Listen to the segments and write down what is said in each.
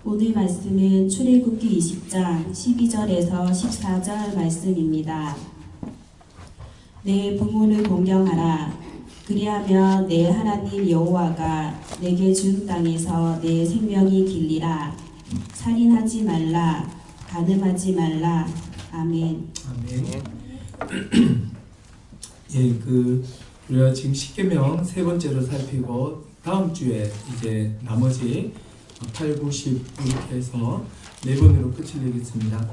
오늘 말씀은 출애굽기 20장 12절에서 14절 말씀입니다. 내 부모를 공경하라. 그리하면 내 하나님 여호와가 내게 준 땅에서 내 생명이 길리라. 살인하지 말라. 간음하지 말라. 아멘. 아멘. 예, 우리가 지금 십계명 세 번째로 살피고 다음 주에 이제 나머지 8, 9, 10 이렇게 해서 네 번으로 끝을 내겠습니다.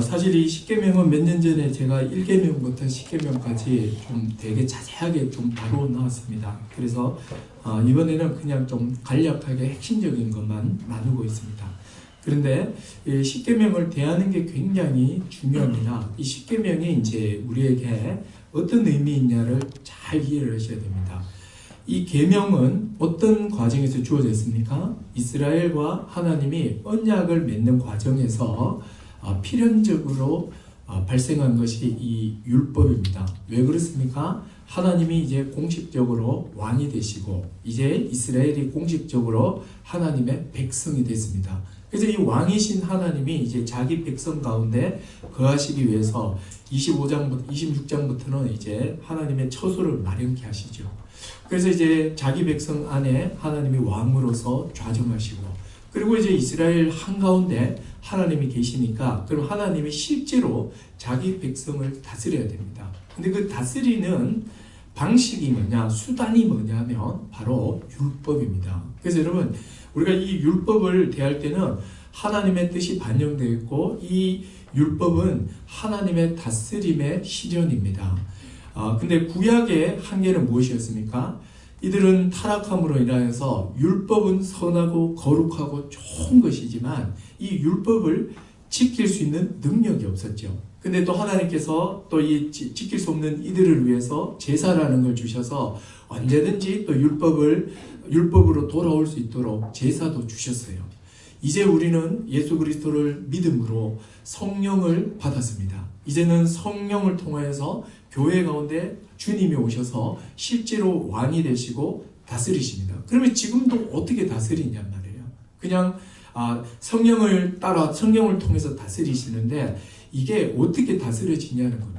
사실 이 십계명은 몇 년 전에 제가 1계명부터 10계명까지 좀 되게 자세하게 좀 다루어 나왔습니다. 그래서 이번에는 그냥 좀 간략하게 핵심적인 것만 나누고 있습니다. 그런데 이 십계명을 대하는 게 굉장히 중요합니다. 이 십계명이 이제 우리에게 어떤 의미 있냐를 잘 이해를 하셔야 됩니다. 이 계명은 어떤 과정에서 주어졌습니까? 이스라엘과 하나님이 언약을 맺는 과정에서 필연적으로 발생한 것이 이 율법입니다. 왜 그렇습니까? 하나님이 이제 공식적으로 왕이 되시고 이제 이스라엘이 공식적으로 하나님의 백성이 됐습니다. 그래서 이 왕이신 하나님이 이제 자기 백성 가운데 거하시기 위해서 26장부터는 이제 하나님의 처소를 마련케 하시죠. 그래서 이제 자기 백성 안에 하나님이 왕으로서 좌정하시고, 그리고 이제 이스라엘 한가운데 하나님이 계시니까 그럼 하나님이 실제로 자기 백성을 다스려야 됩니다. 근데 그 다스리는 방식이 뭐냐, 수단이 뭐냐면 바로 율법입니다. 그래서 여러분, 우리가 이 율법을 대할 때는 하나님의 뜻이 반영되어 있고 이 율법은 하나님의 다스림의 실현입니다. 근데 구약의 한계는 무엇이었습니까? 이들은 타락함으로 인하여서 율법은 선하고 거룩하고 좋은 것이지만 이 율법을 지킬 수 있는 능력이 없었죠. 근데 또 하나님께서 또 이 지킬 수 없는 이들을 위해서 제사라는 걸 주셔서 언제든지 또 율법으로 돌아올 수 있도록 제사도 주셨어요. 이제 우리는 예수 그리스도를 믿음으로 성령을 받았습니다. 이제는 성령을 통하여서 교회 가운데 주님이 오셔서 실제로 왕이 되시고 다스리십니다. 그러면 지금도 어떻게 다스리냔 말이에요. 그냥 성령을 따라 성령을 통해서 다스리시는데 이게 어떻게 다스려지냐는 겁니다.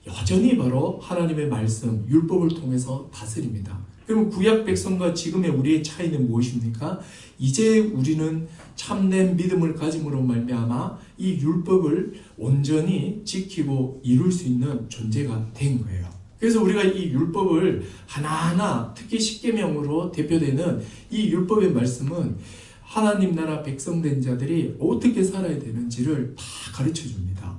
여전히 바로 하나님의 말씀, 율법을 통해서 다스립니다. 그럼 구약 백성과 지금의 우리의 차이는 무엇입니까? 이제 우리는 참된 믿음을 가짐으로 말미암아 이 율법을 온전히 지키고 이룰 수 있는 존재가 된 거예요. 그래서 우리가 이 율법을 하나하나, 특히 십계명으로 대표되는 이 율법의 말씀은 하나님 나라 백성된 자들이 어떻게 살아야 되는지를 다 가르쳐 줍니다.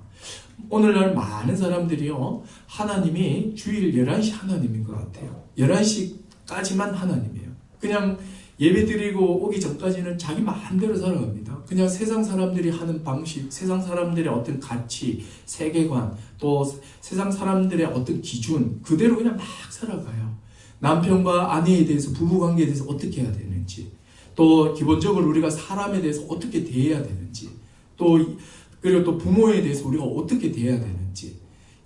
오늘날 많은 사람들이요, 하나님이 주일 11시 하나님인 것 같아요. 11시까지만 하나님이에요. 그냥 예배 드리고 오기 전까지는 자기 마음대로 살아갑니다. 그냥 세상 사람들이 하는 방식, 세상 사람들의 어떤 가치, 세계관, 또 세상 사람들의 어떤 기준, 그대로 그냥 막 살아가요. 남편과 아내에 대해서, 부부관계에 대해서 어떻게 해야 되는지, 또 기본적으로 우리가 사람에 대해서 어떻게 대해야 되는지, 그리고 또 부모에 대해서 우리가 어떻게 대해야 되는지,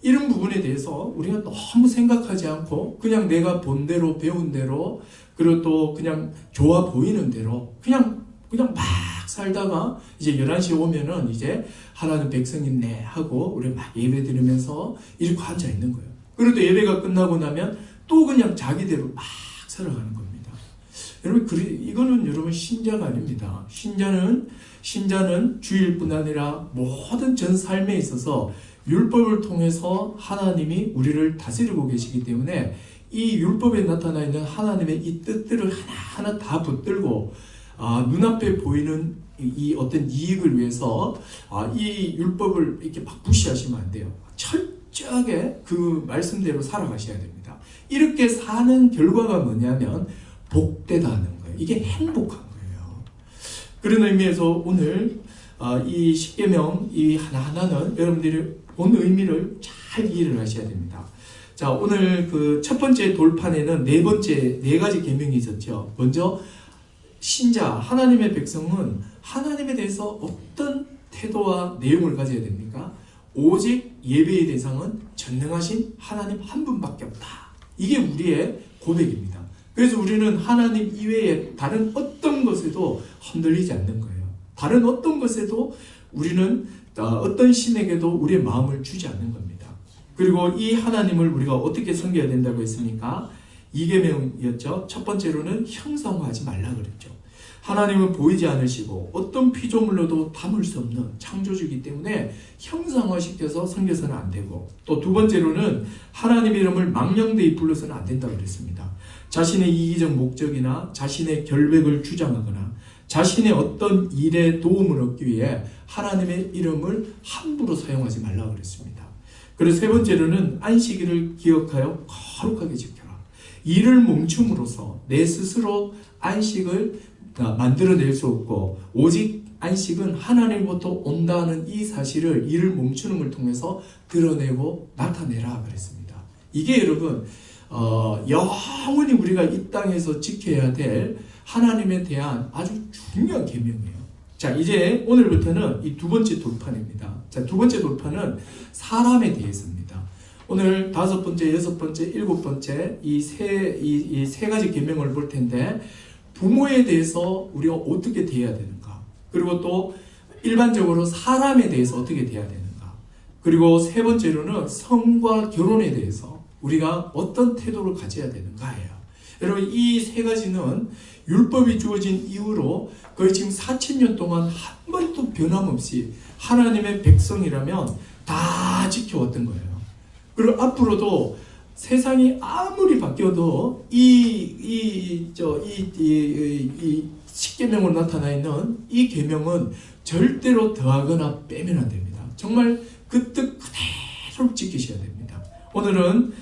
이런 부분에 대해서 우리가 너무 생각하지 않고 그냥 내가 본 대로 배운 대로, 그리고 또 그냥 좋아 보이는 대로 그냥 막 살다가 이제 11시에 오면은 이제 하나님 백성이네 하고 우리 막 예배 드리면서 이렇게 앉아 있는 거예요. 그리고 또 예배가 끝나고 나면 또 그냥 자기대로 막 살아가는 겁니다. 여러분, 이거는 여러분 신자가 아닙니다. 신자는 주일뿐 아니라 모든 전 삶에 있어서 율법을 통해서 하나님이 우리를 다스리고 계시기 때문에 이 율법에 나타나 있는 하나님의 이 뜻들을 하나하나 다 붙들고 눈앞에 보이는 이 어떤 이익을 위해서 이 율법을 이렇게 막 무시하시면 안 돼요. 철저하게 그 말씀대로 살아가셔야 됩니다. 이렇게 사는 결과가 뭐냐면 복되다는 거예요. 이게 행복한 거예요. 그런 의미에서 오늘 이 십계명 이 하나하나는 여러분들이 본 의미를 잘 이해를 하셔야 됩니다. 자, 오늘 그 첫 번째 돌판에는 네 가지 계명이 있었죠. 먼저 신자, 하나님의 백성은 하나님에 대해서 어떤 태도와 내용을 가져야 됩니까? 오직 예배의 대상은 전능하신 하나님 한 분밖에 없다. 이게 우리의 고백입니다. 그래서 우리는 하나님 이외에 다른 어떤 것에도 흔들리지 않는 거예요. 다른 어떤 것에도 우리는 어떤 신에게도 우리의 마음을 주지 않는 겁니다. 그리고 이 하나님을 우리가 어떻게 섬겨야 된다고 했습니까? 2계명이었죠. 첫 번째로는 형상화하지 말라 그랬죠. 하나님은 보이지 않으시고 어떤 피조물로도 담을 수 없는 창조주이기 때문에 형상화시켜서 섬겨서는 안 되고, 또 두 번째로는 하나님의 이름을 망령되이 불러서는 안 된다고 그랬습니다. 자신의 이기적 목적이나 자신의 결백을 주장하거나 자신의 어떤 일에 도움을 얻기 위해 하나님의 이름을 함부로 사용하지 말라고 그랬습니다. 그리고 세 번째로는 안식일을 기억하여 거룩하게 지켜라. 일을 멈춤으로써 내 스스로 안식을 만들어낼 수 없고, 오직 안식은 하나님부터 온다는 이 사실을 일을 멈추는 걸 통해서 드러내고 나타내라 그랬습니다. 이게 여러분 영원히 우리가 이 땅에서 지켜야 될 하나님에 대한 아주 중요한 계명이에요. 자, 이제 오늘부터는 이 두 번째 돌판입니다. 자, 두 번째 돌판은 사람에 대해서입니다. 오늘 5번째, 6번째, 7번째 이 세 가지 계명을 볼 텐데, 부모에 대해서 우리가 어떻게 대해야 되는가, 그리고 또 일반적으로 사람에 대해서 어떻게 대해야 되는가, 그리고 세 번째로는 성과 결혼에 대해서 우리가 어떤 태도를 가져야 되는가예요. 여러분, 이 세 가지는 율법이 주어진 이후로 거의 지금 4000년 동안 한 번도 변함없이 하나님의 백성이라면 다 지켜왔던 거예요. 그리고 앞으로도 세상이 아무리 바뀌어도 이 십계명으로 나타나 있는 이 계명은 절대로 더하거나 빼면 안 됩니다. 정말 그 뜻 그대로 지키셔야 됩니다. 오늘은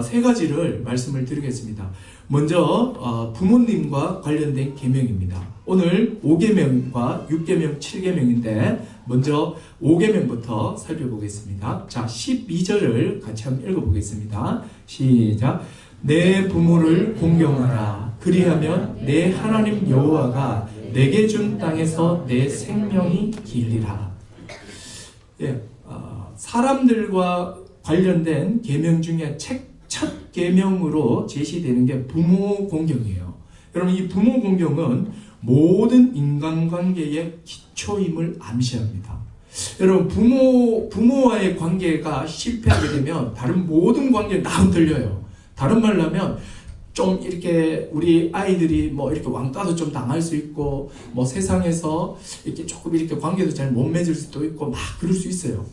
세 가지를 말씀을 드리겠습니다. 먼저 부모님과 관련된 계명입니다. 오늘 5계명과 6계명, 7계명인데 먼저 5계명부터 살펴보겠습니다. 자, 12절을 같이 한번 읽어보겠습니다. 시작. 내 부모를 공경하라. 그리하면 내 하나님 여호와가 내게 준 땅에서 내 생명이 길리라. 예, 사람들과 관련된 계명 중에 첫 계명으로 제시되는 게 부모 공경이에요. 여러분, 이 부모 공경은 모든 인간관계의 기초임을 암시합니다. 여러분, 부모와의 관계가 실패하게 되면 다른 모든 관계는 다 흔들려요. 다른 말로 하면 좀 이렇게 우리 아이들이 뭐 이렇게 왕따도 좀 당할 수 있고, 뭐 세상에서 이렇게 조금 이렇게 관계도 잘 못 맺을 수도 있고 막 그럴 수 있어요.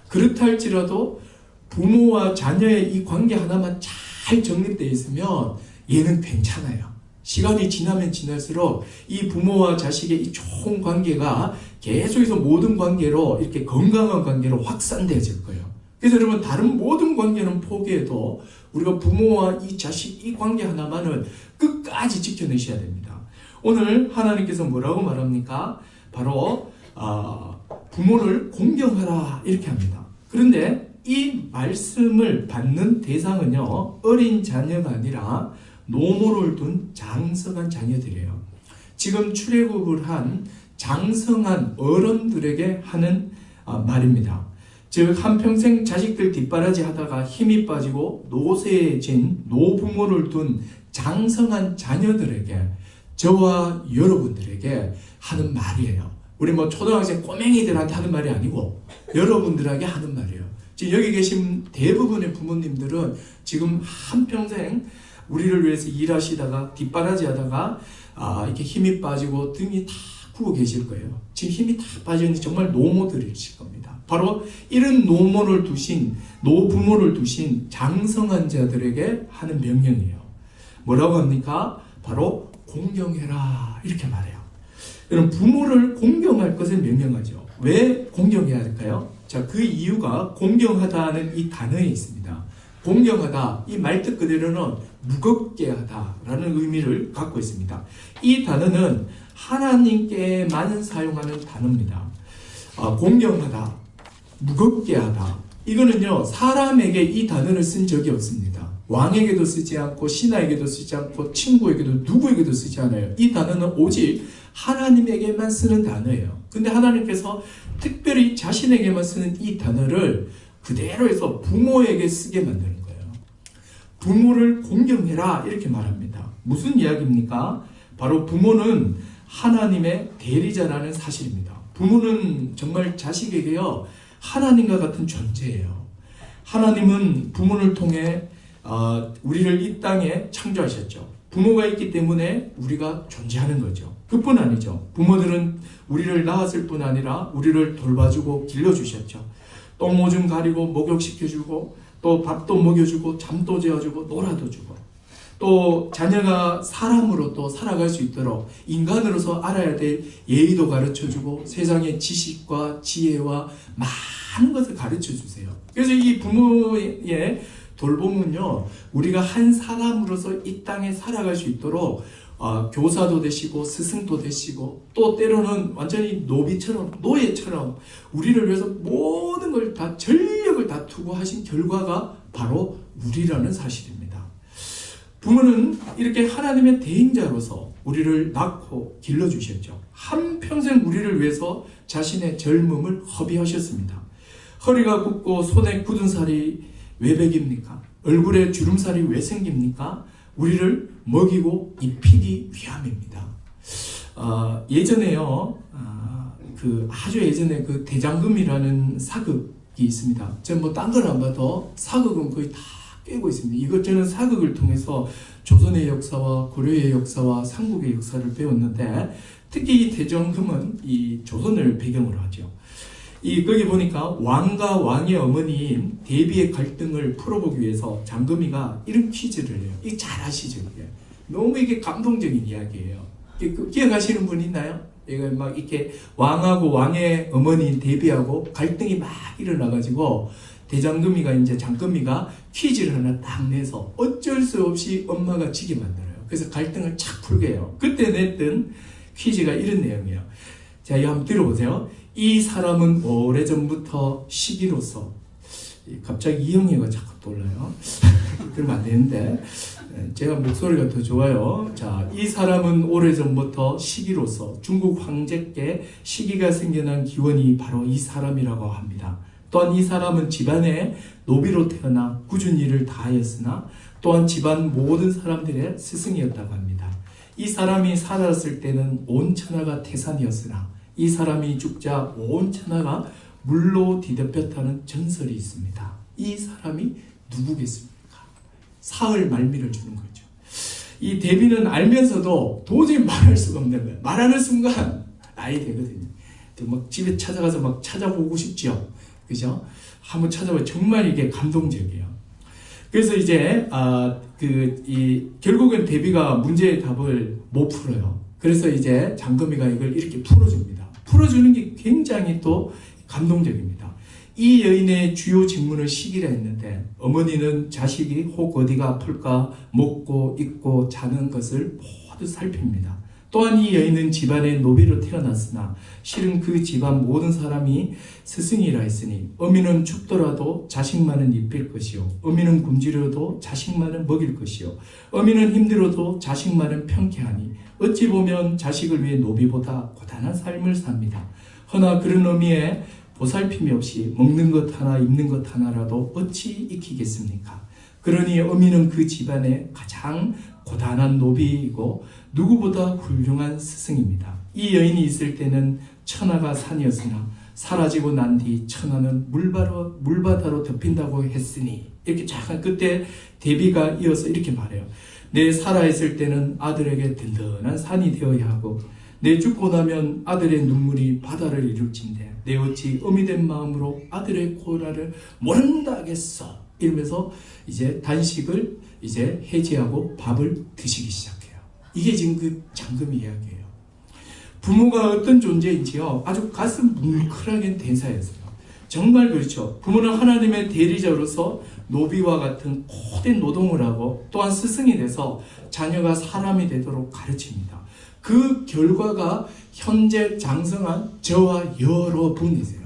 그렇다 할지라도 부모와 자녀의 이 관계 하나만 잘 정립되어 있으면 얘는 괜찮아요. 시간이 지나면 지날수록 이 부모와 자식의 이 좋은 관계가 계속해서 모든 관계로 이렇게 건강한 관계로 확산되어질 거예요. 그래서 여러분, 다른 모든 관계는 포기해도 우리가 부모와 이 자식 이 관계 하나만은 끝까지 지켜내셔야 됩니다. 오늘 하나님께서 뭐라고 말합니까? 바로 부모를 공경하라 이렇게 합니다. 그런데 이 말씀을 받는 대상은요, 어린 자녀가 아니라 노모를 둔 장성한 자녀들이에요. 지금 출애굽을 한 장성한 어른들에게 하는 말입니다. 즉, 한평생 자식들 뒷바라지 하다가 힘이 빠지고 노쇠해진 노부모를 둔 장성한 자녀들에게, 저와 여러분들에게 하는 말이에요. 우리 뭐 초등학생 꼬맹이들한테 하는 말이 아니고 여러분들에게 하는 말이에요. 지금 여기 계신 대부분의 부모님들은 지금 한평생 우리를 위해서 일하시다가 뒷바라지 하다가 이렇게 힘이 빠지고 등이 다 굽어 계실 거예요. 지금 힘이 다 빠지는데 정말 노모들이실 겁니다. 바로 이런 노모를 두신, 노부모를 두신 장성한 자들에게 하는 명령이에요. 뭐라고 합니까? 바로 공경해라 이렇게 말해요. 여러분, 부모를 공경할 것을 명령하죠. 왜 공경해야 할까요? 자, 그 이유가 공경하다는 이 단어에 있습니다. 공경하다, 이 말뜻 그대로는 무겁게 하다라는 의미를 갖고 있습니다. 이 단어는 하나님께만 사용하는 단어입니다. 공경하다, 무겁게 하다, 이거는요, 사람에게 이 단어를 쓴 적이 없습니다. 왕에게도 쓰지 않고 신하에게도 쓰지 않고 친구에게도 누구에게도 쓰지 않아요. 이 단어는 오직 하나님에게만 쓰는 단어예요. 근데 하나님께서 특별히 자신에게만 쓰는 이 단어를 그대로 해서 부모에게 쓰게 만드는 거예요. 부모를 공경해라 이렇게 말합니다. 무슨 이야기입니까? 바로 부모는 하나님의 대리자라는 사실입니다. 부모는 정말 자식에게요 하나님과 같은 존재예요. 하나님은 부모를 통해 우리를 이 땅에 창조하셨죠. 부모가 있기 때문에 우리가 존재하는 거죠. 그뿐 아니죠. 부모들은 우리를 낳았을 뿐 아니라 우리를 돌봐주고 길러주셨죠. 똥 오줌 가리고 목욕시켜주고 또 밥도 먹여주고 잠도 재워주고 놀아도 주고 또 자녀가 사람으로 또 살아갈 수 있도록 인간으로서 알아야 될 예의도 가르쳐주고 세상의 지식과 지혜와 많은 것을 가르쳐주세요. 그래서 이 부모의 돌봄은요 우리가 한 사람으로서 이 땅에 살아갈 수 있도록 교사도 되시고 스승도 되시고 또 때로는 완전히 노예처럼 우리를 위해서 모든 걸 다 전력을 다 투구하신 결과가 바로 우리라는 사실입니다. 부모는 이렇게 하나님의 대행자로서 우리를 낳고 길러주셨죠. 한평생 우리를 위해서 자신의 젊음을 허비하셨습니다. 허리가 굽고 손에 굳은 살이 왜 배깁니까? 얼굴에 주름살이 왜 생깁니까? 우리를 먹이고 입히기 위함입니다. 예전에요, 아주 예전에 그 대장금이라는 사극이 있습니다. 제가 뭐 딴 건 안 봐도 사극은 거의 다 깨고 있습니다. 이것 저는 사극을 통해서 조선의 역사와 고려의 역사와 삼국의 역사를 배웠는데 특히 이 대장금은 이 조선을 배경으로 하죠. 거기 보니까 왕과 왕의 어머니인 대비의 갈등을 풀어보기 위해서 장금이가 이런 퀴즈를 해요. 이거 잘 아시죠? 이게. 너무 이게 감동적인 이야기예요. 기억하시는 분 있나요? 이거 막 이렇게 왕하고 왕의 어머니인 대비하고 갈등이 막 일어나가지고 대장금이가 이제 장금이가 퀴즈를 하나 딱 내서 어쩔 수 없이 엄마가 지게 만들어요. 그래서 갈등을 착 풀게 해요. 그때 냈던 퀴즈가 이런 내용이에요. 자, 이거 한번 들어보세요. 이 사람은 오래전부터 시기로서 갑자기 이영애가 자꾸 떠올라요. 그러면 안 되는데 제가 목소리가 더 좋아요. 자, 이 사람은 오래전부터 시기로서 중국 황제께 시기가 생겨난 기원이 바로 이 사람이라고 합니다. 또한 이 사람은 집안의 노비로 태어나 굳은 일을 다하였으나 또한 집안 모든 사람들의 스승이었다고 합니다. 이 사람이 살았을 때는 온 천하가 태산이었으나 이 사람이 죽자 온 천하가 물로 뒤덮였다는 전설이 있습니다. 이 사람이 누구겠습니까? 사흘 말미를 주는 거죠. 이 대비는 알면서도 도저히 말할 수가 없는 거예요. 말하는 순간 아이 되거든요. 막 집에 찾아가서 막 찾아보고 싶죠. 그죠? 한번 찾아보면 정말 이게 감동적이에요. 그래서 이제 결국엔 대비가 문제의 답을 못 풀어요. 그래서 이제 장금이가 이걸 이렇게 풀어줍니다. 풀어주는 게 굉장히 또 감동적입니다. 이 여인의 주요 직무는 시기라 했는데 어머니는 자식이 혹 어디가 아플까 먹고 입고 자는 것을 모두 살핍니다. 또한 이 여인은 집안의 노비로 태어났으나 실은 그 집안 모든 사람이 스승이라 했으니 어미는 죽더라도 자식만은 입힐 것이요 어미는 굶주려도 자식만은 먹일 것이요 어미는 힘들어도 자식만은 평케하니 어찌 보면 자식을 위해 노비보다 고단한 삶을 삽니다. 허나 그런 어미의 보살핌이 없이 먹는 것 하나 입는 것 하나라도 어찌 익히겠습니까? 그러니 어미는 그 집안의 가장 고단한 노비이고 누구보다 훌륭한 스승입니다. 이 여인이 있을 때는 천하가 산이었으나 사라지고 난 뒤 천하는 물바다로 덮인다고 했으니 이렇게 잠깐 그때 대비가 이어서 이렇게 말해요. 내 살아있을 때는 아들에게 든든한 산이 되어야 하고 내 죽고 나면 아들의 눈물이 바다를 이룰진대 내 어찌 어미된 마음으로 아들의 고난을 모른다 하겠어. 이러면서 이제 단식을 이제 해제하고 밥을 드시기 시작해요. 이게 지금 그 장금 이야기예요. 부모가 어떤 존재인지요 아주 가슴 뭉클하게 대사였어요. 정말 그렇죠. 부모는 하나님의 대리자로서 노비와 같은 고된 노동을 하고 또한 스승이 돼서 자녀가 사람이 되도록 가르칩니다. 그 결과가 현재 장성한 저와 여러분이세요.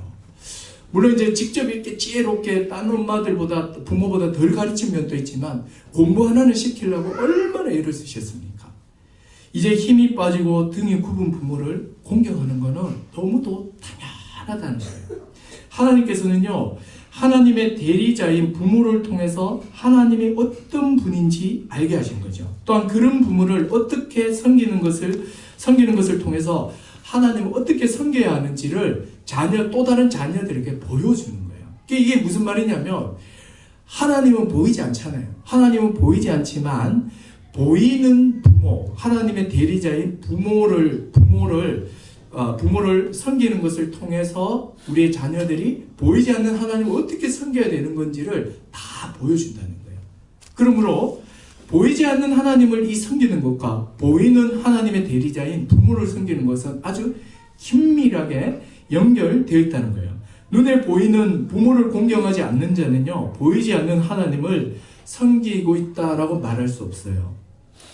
물론 이제 직접 이렇게 지혜롭게 딴 엄마들보다 부모보다 덜 가르친 면도 있지만 공부 하나는 시키려고 얼마나 애를 쓰셨습니까? 이제 힘이 빠지고 등이 굽은 부모를 공격하는 거는 너무도 당연하다는 거예요. 하나님께서는요 하나님의 대리자인 부모를 통해서 하나님이 어떤 분인지 알게 하신 거죠. 또한 그런 부모를 어떻게 섬기는 것을 통해서 하나님을 어떻게 섬겨야 하는지를 또 다른 자녀들에게 보여주는 거예요. 이게 무슨 말이냐면 하나님은 보이지 않잖아요. 하나님은 보이지 않지만 보이는 부모, 하나님의 대리자인 부모를 섬기는 것을 통해서 우리의 자녀들이 보이지 않는 하나님을 어떻게 섬겨야 되는 건지를 다 보여준다는 거예요. 그러므로 보이지 않는 하나님을 섬기는 것과 보이는 하나님의 대리자인 부모를 섬기는 것은 아주 긴밀하게 연결되어 있다는 거예요. 눈에 보이는 부모를 공경하지 않는 자는요, 보이지 않는 하나님을 섬기고 있다라고 말할 수 없어요.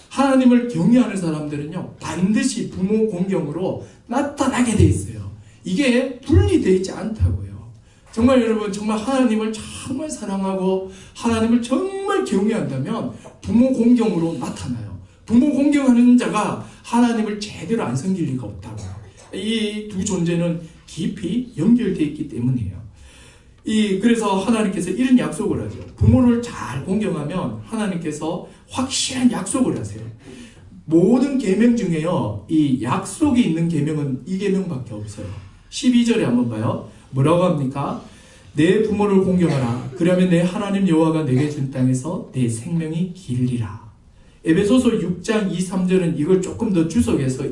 하나님을 경외하는 사람들은요, 반드시 부모 공경으로 나타나게 돼 있어요. 이게 분리되어 있지 않다고요. 정말 여러분, 정말 하나님을 정말 사랑하고 하나님을 정말 경외한다면 부모 공경으로 나타나요. 부모 공경하는 자가 하나님을 제대로 안 섬길 리가 없다고요. 이 두 존재는 깊이 연결되어 있기 때문이에요. 그래서 하나님께서 이런 약속을 하죠. 부모를 잘 공경하면 하나님께서 확실한 약속을 하세요. 모든 계명 중에요, 이 약속이 있는 계명은 이 계명밖에 없어요. 12절에 한번 봐요. 뭐라고 합니까? 내 부모를 공경하라. 그러면 내 하나님 여호와가 내게 준 땅에서 내 생명이 길리라. 에베소서 6장 2, 3절은 이걸 조금 더 주석해서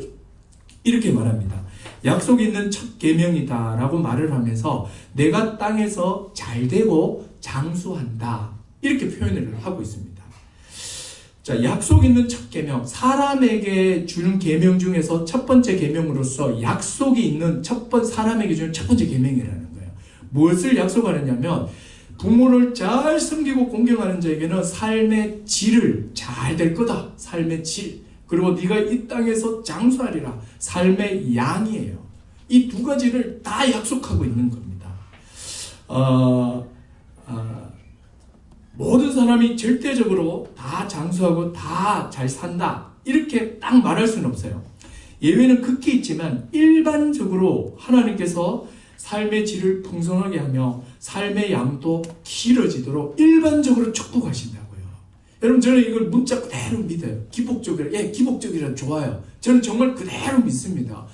이렇게 말합니다. 약속이 있는 첫 계명이다 라고 말을 하면서 내가 땅에서 잘되고 장수한다, 이렇게 표현을 하고 있습니다. 자, 약속 있는 첫 계명, 사람에게 주는 계명 중에서 첫 번째 계명으로서 약속이 있는 사람에게 주는 첫 번째 계명이라는 거예요. 무엇을 약속하느냐면 부모를 잘 섬기고 공경하는 자에게는 삶의 질을 잘 될 거다. 삶의 질. 그리고 네가 이 땅에서 장수하리라. 삶의 양이에요. 이 두 가지를 다 약속하고 있는 겁니다. 모든 사람이 절대적으로 다 장수하고 다 잘 산다, 이렇게 딱 말할 수는 없어요. 예외는 극히 있지만 일반적으로 하나님께서 삶의 질을 풍성하게 하며 삶의 양도 길어지도록 일반적으로 축복하신다고요. 여러분, 저는 이걸 문자 그대로 믿어요. 기복적이라, 기복적이라 좋아요. 저는 정말 그대로 믿습니다.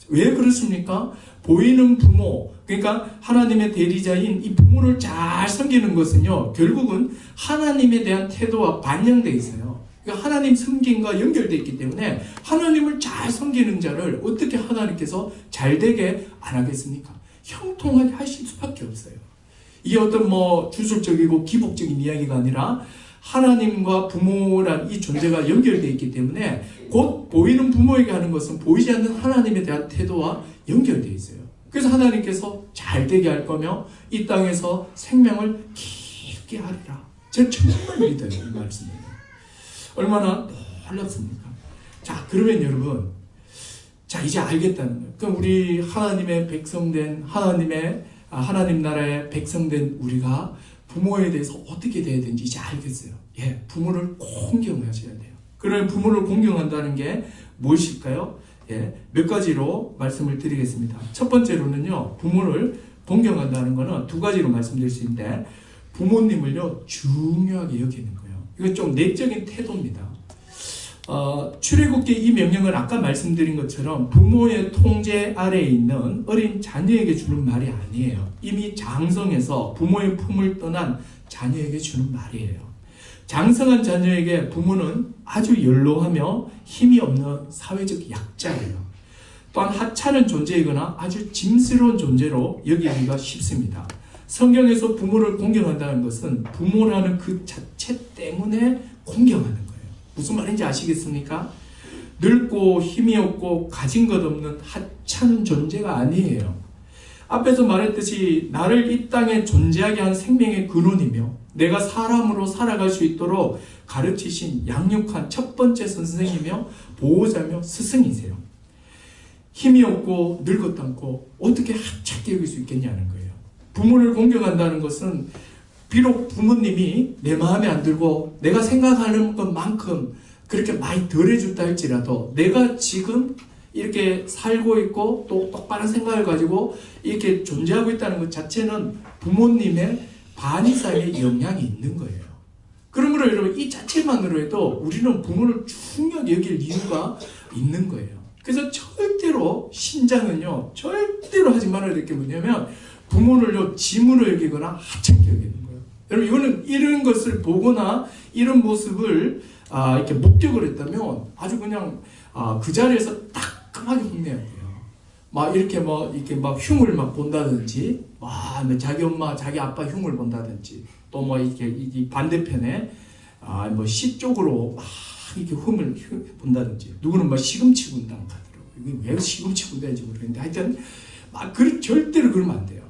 왜 그렇습니까? 보이는 부모, 그러니까 하나님의 대리자인 이 부모를 잘 섬기는 것은요, 결국은 하나님에 대한 태도와 반영되어 있어요. 그러니까 하나님 섬김과 연결되어 있기 때문에 하나님을 잘 섬기는 자를 어떻게 하나님께서 잘되게 안 하겠습니까? 형통하게 하실 수밖에 없어요. 이게 어떤 주술적이고 기복적인 이야기가 아니라 하나님과 부모란 이 존재가 연결되어 있기 때문에 곧 보이는 부모에게 하는 것은 보이지 않는 하나님에 대한 태도와 연결되어 있어요. 그래서 하나님께서 잘되게 할 거며 이 땅에서 생명을 길게 하리라. 제가 정말 믿어요, 이 말씀을. 얼마나 놀랍습니까? 자, 그러면 여러분, 자, 이제 알겠다는 거예요. 그럼 우리 하나님의 백성된 하나님 나라의 백성된 우리가 부모에 대해서 어떻게 돼야 되는지 이제 알겠어요. 부모를 공경하셔야 돼요. 그러면 부모를 공경한다는 게 무엇일까요? 몇 가지로 말씀을 드리겠습니다. 첫 번째로는요, 부모를 공경한다는 것은 두 가지로 말씀드릴 수 있는데, 부모님을요, 중요하게 여기는 거예요. 이건 좀 내적인 태도입니다. 출애굽기 이 명령은 아까 말씀드린 것처럼 부모의 통제 아래에 있는 어린 자녀에게 주는 말이 아니에요. 이미 장성해서 부모의 품을 떠난 자녀에게 주는 말이에요. 장성한 자녀에게 부모는 아주 연로하며 힘이 없는 사회적 약자예요. 또한 하찮은 존재이거나 아주 짐스러운 존재로 여기기가 쉽습니다. 성경에서 부모를 공경한다는 것은 부모라는 그 자체 때문에 공경하는 거예요. 무슨 말인지 아시겠습니까? 늙고 힘이 없고 가진 것 없는 하찮은 존재가 아니에요. 앞에서 말했듯이 나를 이 땅에 존재하게 한 생명의 근원이며 내가 사람으로 살아갈 수 있도록 가르치신 양육한 첫 번째 선생이며 보호자며 스승이세요. 힘이 없고 늙었도 않고 어떻게 하찮게 여길 수 있겠냐는 거예요. 부모를 공경한다는 것은 비록 부모님이 내 마음에 안 들고 내가 생각하는 것만큼 그렇게 많이 덜 해줬다 할지라도 내가 지금 이렇게 살고 있고 또 똑바른 생각을 가지고 이렇게 존재하고 있다는 것 자체는 부모님의 반 이상의 영향이 있는 거예요. 그러므로 여러분, 이 자체만으로 해도 우리는 부모를 중요하게 여길 이유가 있는 거예요. 그래서 절대로 신자는요, 절대로 하지 말아야 될 게 뭐냐면 부모를요 짐으로 여기거나 하찮게 여기는 거예요. 여러분 이거는 이런 것을 보거나 이런 모습을 이렇게 목격을 했다면 아주 그냥 그 자리에서 따끔하게 혼내야 돼요. 막 이렇게 막 흉을 막 본다든지, 자기 엄마, 자기 아빠 흉을 본다든지, 또 뭐 이렇게 이 반대편에 뭐 시 쪽으로 막 이렇게 흉을 본다든지, 누구는 막 시금치 군다고 하더라고요. 이게 왜 시금치 군다는지 모르겠는데 하여튼 절대로 그러면 안 돼요.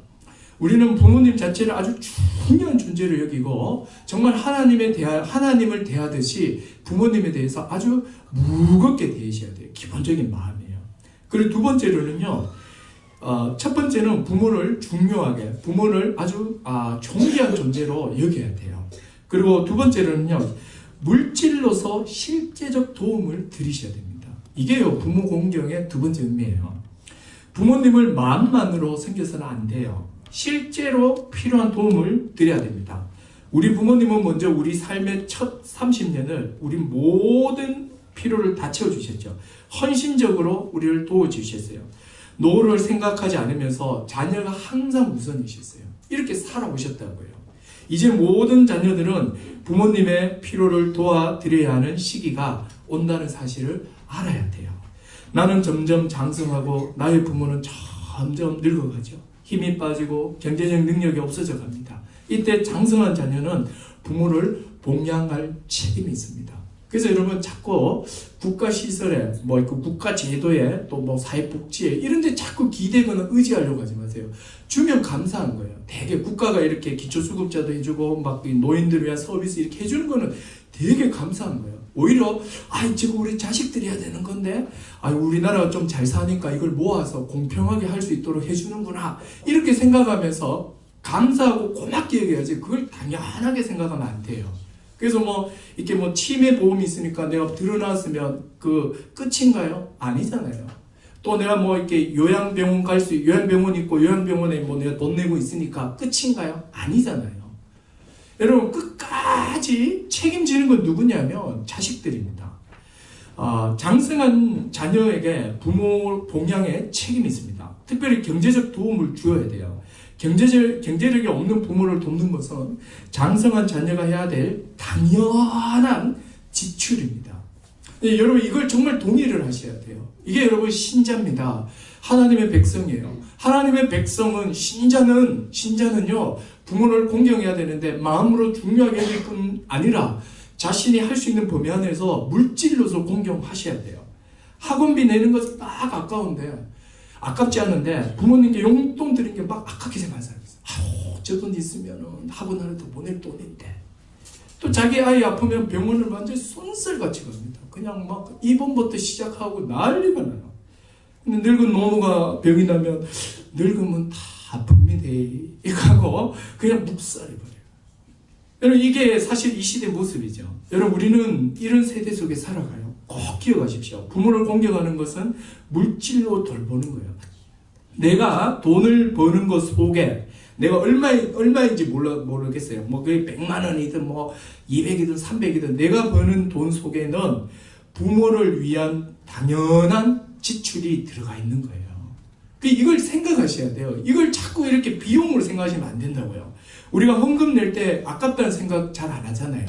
우리는 부모님 자체를 아주 중요한 존재로 여기고 정말 하나님을 대하듯이 부모님에 대해서 아주 무겁게 대하셔야 돼요. 기본적인 마음이에요. 그리고 두 번째로는요, 첫 번째는 부모를 중요하게, 부모를 아주 존귀한 존재로 여겨야 돼요. 그리고 두 번째로는요, 물질로서 실제적 도움을 드리셔야 됩니다. 이게요, 부모 공경의 두 번째 의미예요. 부모님을 마음만으로 생겨서는 안 돼요. 실제로 필요한 도움을 드려야 됩니다. 우리 부모님은 먼저 우리 삶의 첫 30년을 우리 모든 필요를 다 채워주셨죠. 헌신적으로 우리를 도와주셨어요. 노후를 생각하지 않으면서 자녀가 항상 우선이셨어요. 이렇게 살아오셨다고요. 이제 모든 자녀들은 부모님의 필요를 도와드려야 하는 시기가 온다는 사실을 알아야 돼요. 나는 점점 장성하고 나의 부모는 점점 늙어가죠. 힘이 빠지고 경제적 능력이 없어져 갑니다. 이때 장성한 자녀는 부모를 봉양할 책임이 있습니다. 그래서 여러분 자꾸 국가 시설에, 국가 제도에, 또 사회복지에 이런 데 자꾸 기대거나 의지하려고 하지 마세요. 주면 감사한 거예요. 되게 국가가 이렇게 기초수급자도 해주고 노인들을 위한 서비스 이렇게 해주는 거는 되게 감사한 거예요. 오히려 지금 우리 자식들이 해야 되는 건데 우리나라가 좀 잘 사니까 이걸 모아서 공평하게 할 수 있도록 해주는구나 이렇게 생각하면서 감사하고 고맙게 여겨야지 그걸 당연하게 생각하면 안 돼요. 그래서 이렇게 치매 보험이 있으니까 내가 드러났으면 그 끝인가요? 아니잖아요. 또 내가 이렇게 요양병원 요양병원 있고 요양병원에 내가 돈 내고 있으니까 끝인가요? 아니잖아요. 여러분 끝까지 책임지는 건 누구냐면 자식들입니다. 장성한 자녀에게 부모 봉양에 책임이 있습니다. 특별히 경제적 도움을 주어야 돼요. 경제력이 없는 부모를 돕는 것은 장성한 자녀가 해야 될 당연한 지출입니다. 네, 여러분 이걸 정말 동의를 하셔야 돼요. 이게 여러분 신자입니다. 하나님의 백성이에요. 하나님의 백성은 신자는요 부모를 공경해야 되는데 마음으로 중요하게 여길 뿐 아니라 자신이 할 수 있는 범위 안에서 물질로서 공경하셔야 돼요. 학원비 내는 것은 막 아깝지 않은데 부모님께 용돈 드린 게 막 아깝게 생각하는 사람이 있어요. 저 돈 있으면 학원 하나 더 보낼 돈인데. 또 자기 아이 아프면 병원을 완전히 손쓸같이 갑니다. 그냥 입원부터 시작하고 난리가 나요. 근데 늙은 노모가 병이 나면 늙으면 다 아픕니다. 이거 하고 그냥 묵살해버려요. 여러분 이게 사실 이 시대 모습이죠. 여러분 우리는 이런 세대 속에 살아가요. 꼭 기억하십시오. 부모를 공경하는 것은 물질로 돌보는 거예요. 내가 돈을 버는 것 속에 내가 얼마인지 모르겠어요. 그게 100만 원이든 200이든 300이든 내가 버는 돈 속에는 부모를 위한 당연한 지출이 들어가 있는 거예요. 이걸 생각하셔야 돼요. 이걸 자꾸 이렇게 비용으로 생각하시면 안 된다고요. 우리가 헌금 낼 때 아깝다는 생각 잘 안 하잖아요.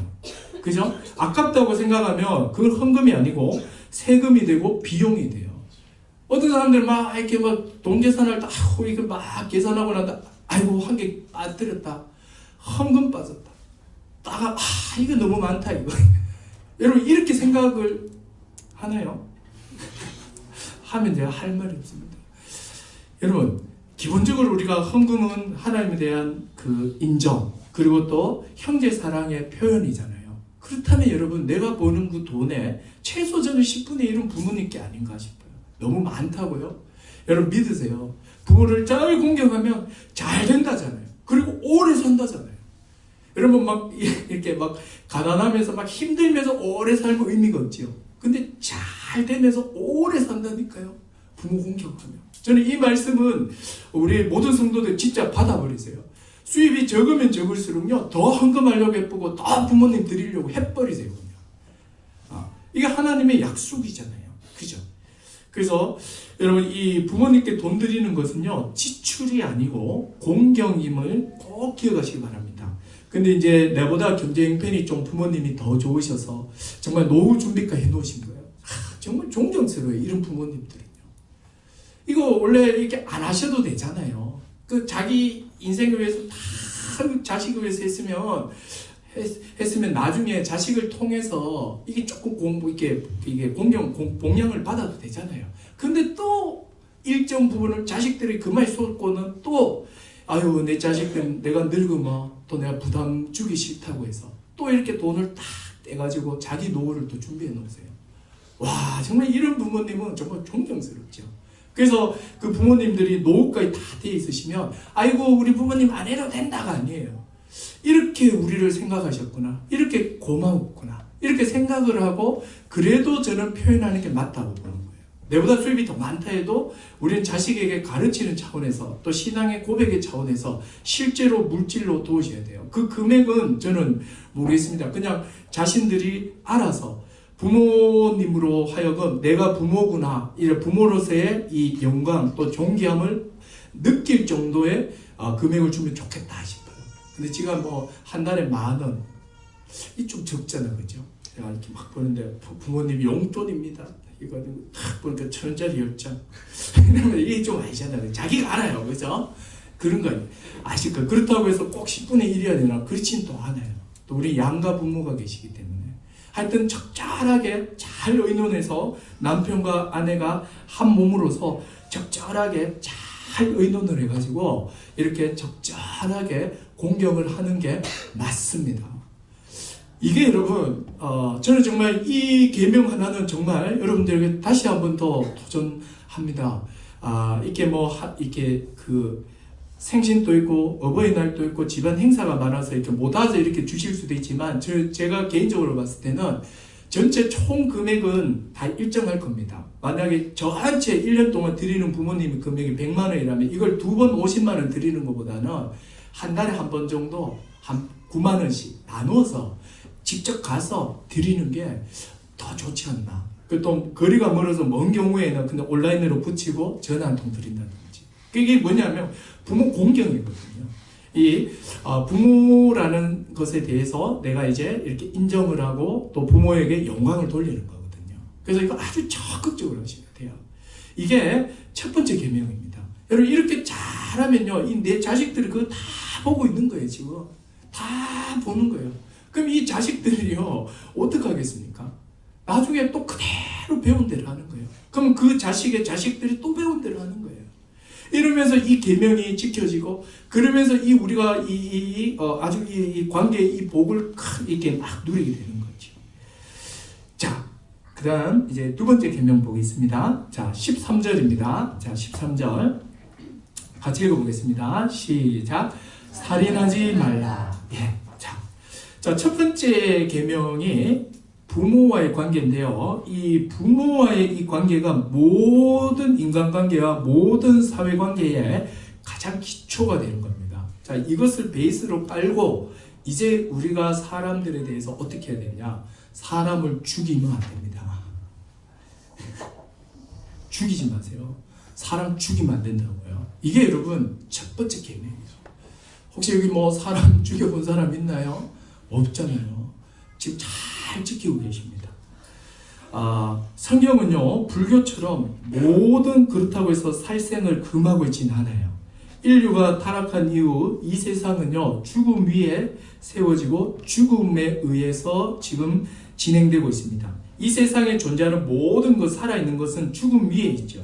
그죠? 아깝다고 생각하면 그건 헌금이 아니고 세금이 되고 비용이 돼요. 어떤 사람들 이렇게 돈 계산할 때 이렇게 계산하고 난다. 아이고 한 개 빠뜨렸다. 헌금 빠졌다. 이거 너무 많다 이거. 여러분 이렇게 생각을 하나요? 하면 제가 할 말이 없습니다. 여러분 기본적으로 우리가 헌금은 하나님에 대한 그 인정 그리고 또 형제 사랑의 표현이잖아요. 그렇다면 여러분 내가 버는 그 돈에 최소 저는 10분의 1은 부모님께 아닌가 싶어요. 너무 많다고요? 여러분 믿으세요. 부모를 잘 공경하면 잘 된다잖아요. 그리고 오래 산다잖아요. 여러분 이렇게 가난하면서 힘들면서 오래 살면 의미가 없지요. 근데 잘 되면서 오래 산다니까요. 부모 공경하면. 저는 이 말씀은 우리 모든 성도들 진짜 받아버리세요. 수입이 적으면 적을수록요 더 헌금하려고 해보고 더 부모님 드리려고 해버리세요. 이게 하나님의 약속이잖아요. 그죠? 그래서 여러분 이 부모님께 돈 드리는 것은요 지출이 아니고 공경임을 꼭 기억하시기 바랍니다. 근데 이제 내보다 경제 형편이 좀 부모님이 더 좋으셔서 정말 노후 준비까지 해놓으신 거예요. 정말 존경스러워요. 이런 부모님들은요. 이거 원래 이렇게 안 하셔도 되잖아요. 그 자기 인생을 위해서 다 자식을 위해서 했으면 나중에 자식을 통해서 이게 조금 이게 공양을 받아도 되잖아요. 근데 또 일정 부분을 자식들이 그 말 쏟고는 또 아유 내 자식은 내가 늙으면 또 내가 부담 주기 싫다고 해서 또 이렇게 돈을 딱 떼가지고 자기 노후를 또 준비해 놓으세요. 와 정말 이런 부모님은 정말 존경스럽죠. 그래서 그 부모님들이 노후까지 다 돼 있으시면 아이고 우리 부모님 안 해도 된다가 아니에요. 이렇게 우리를 생각하셨구나, 이렇게 고마웠구나, 이렇게 생각을 하고 그래도 저는 표현하는 게 맞다고 보는 거예요. 내보다 수입이 더 많다 해도 우리는 자식에게 가르치는 차원에서 또 신앙의 고백의 차원에서 실제로 물질로 도우셔야 돼요. 그 금액은 저는 모르겠습니다. 그냥 자신들이 알아서 부모님으로 하여금 내가 부모구나, 이런 부모로서의 이 영광 또 존귀함을 느낄 정도의 금액을 주면 좋겠다 싶어요. 근데 지금 뭐 한 달에 10,000원 이 좀 적잖아, 그죠? 제가 이렇게 막 보는데 부모님 용돈입니다. 이거 딱 보니까 1,000원짜리 10장. 이러면 이게 좀 아니잖아요. 자기가 알아요, 그죠? 그런 거 아실 거예요. 그렇다고 해서 꼭 10분의 1이어야 되나? 그렇진 또 않아요. 또 우리 양가 부모가 계시기 때문에. 하여튼 적절하게 잘 의논해서 남편과 아내가 한 몸으로서 적절하게 잘 의논을 해가지고 이렇게 적절하게 공경을 하는 게 맞습니다. 이게 여러분 저는 정말 이 계명 하나는 정말 여러분들에게 다시 한번 더 도전합니다. 이렇게 이렇게 그 생신도 있고 어버이날도 있고 집안 행사가 많아서 이렇게 못 와서 이렇게 주실 수도 있지만 제가 개인적으로 봤을 때는 전체 총 금액은 다 일정할 겁니다. 만약에 저한테 1년 동안 드리는 부모님의 금액이 100만 원이라면 이걸 2번 50만 원 드리는 것보다는 한 달에 한 번 정도 한 9만 원씩 나누어서 직접 가서 드리는 게 더 좋지 않나. 또 거리가 멀어서 먼 경우에는 그냥 온라인으로 붙이고 전화 한 통 드린다든지. 그게 뭐냐면 부모 공경이거든요. 이 부모라는 것에 대해서 내가 이제 이렇게 인정을 하고 또 부모에게 영광을 돌리는 거거든요. 그래서 이거 아주 적극적으로 하셔야 돼요. 이게 첫 번째 계명입니다. 여러분 이렇게 잘하면요, 이 내 자식들이 그거 다 보고 있는 거예요. 지금 다 보는 거예요. 그럼 이 자식들이요 어떻게 하겠습니까? 나중에 또 그대로 배운 대로 하는 거예요. 그럼 그 자식의 자식들이 또 배운 대로 하는 거예요. 이러면서 이 계명이 지켜지고 그러면서 우리가 아주 이 관계의 이 복을 이렇게 막 누리게 되는 거죠. 자, 그다음 이제 두 번째 계명 보겠습니다. 자, 13절입니다. 자, 13절 같이 읽어보겠습니다. 시작. 살인하지 말라. 예. 자, 첫 번째 계명이 부모와의 관계인데요. 이 부모와의 이 관계가 모든 인간관계와 모든 사회관계의 가장 기초가 되는 겁니다. 자, 이것을 베이스로 깔고 이제 우리가 사람들에 대해서 어떻게 해야 되냐? 사람을 죽이면 안 됩니다. 죽이지 마세요. 사람 죽이면 안 된다고요. 이게 여러분 첫 번째 계명이에요. 혹시 여기 뭐 사람 죽여본 사람 있나요? 없잖아요. 지금 잘 지키고 계십니다. 성경은요, 불교처럼 모든 그렇다고 해서 살생을 금하고 있지는 않아요. 인류가 타락한 이후 이 세상은요, 죽음 위에 세워지고 죽음에 의해서 지금 진행되고 있습니다. 이 세상에 존재하는 모든 것, 살아있는 것은 죽음 위에 있죠.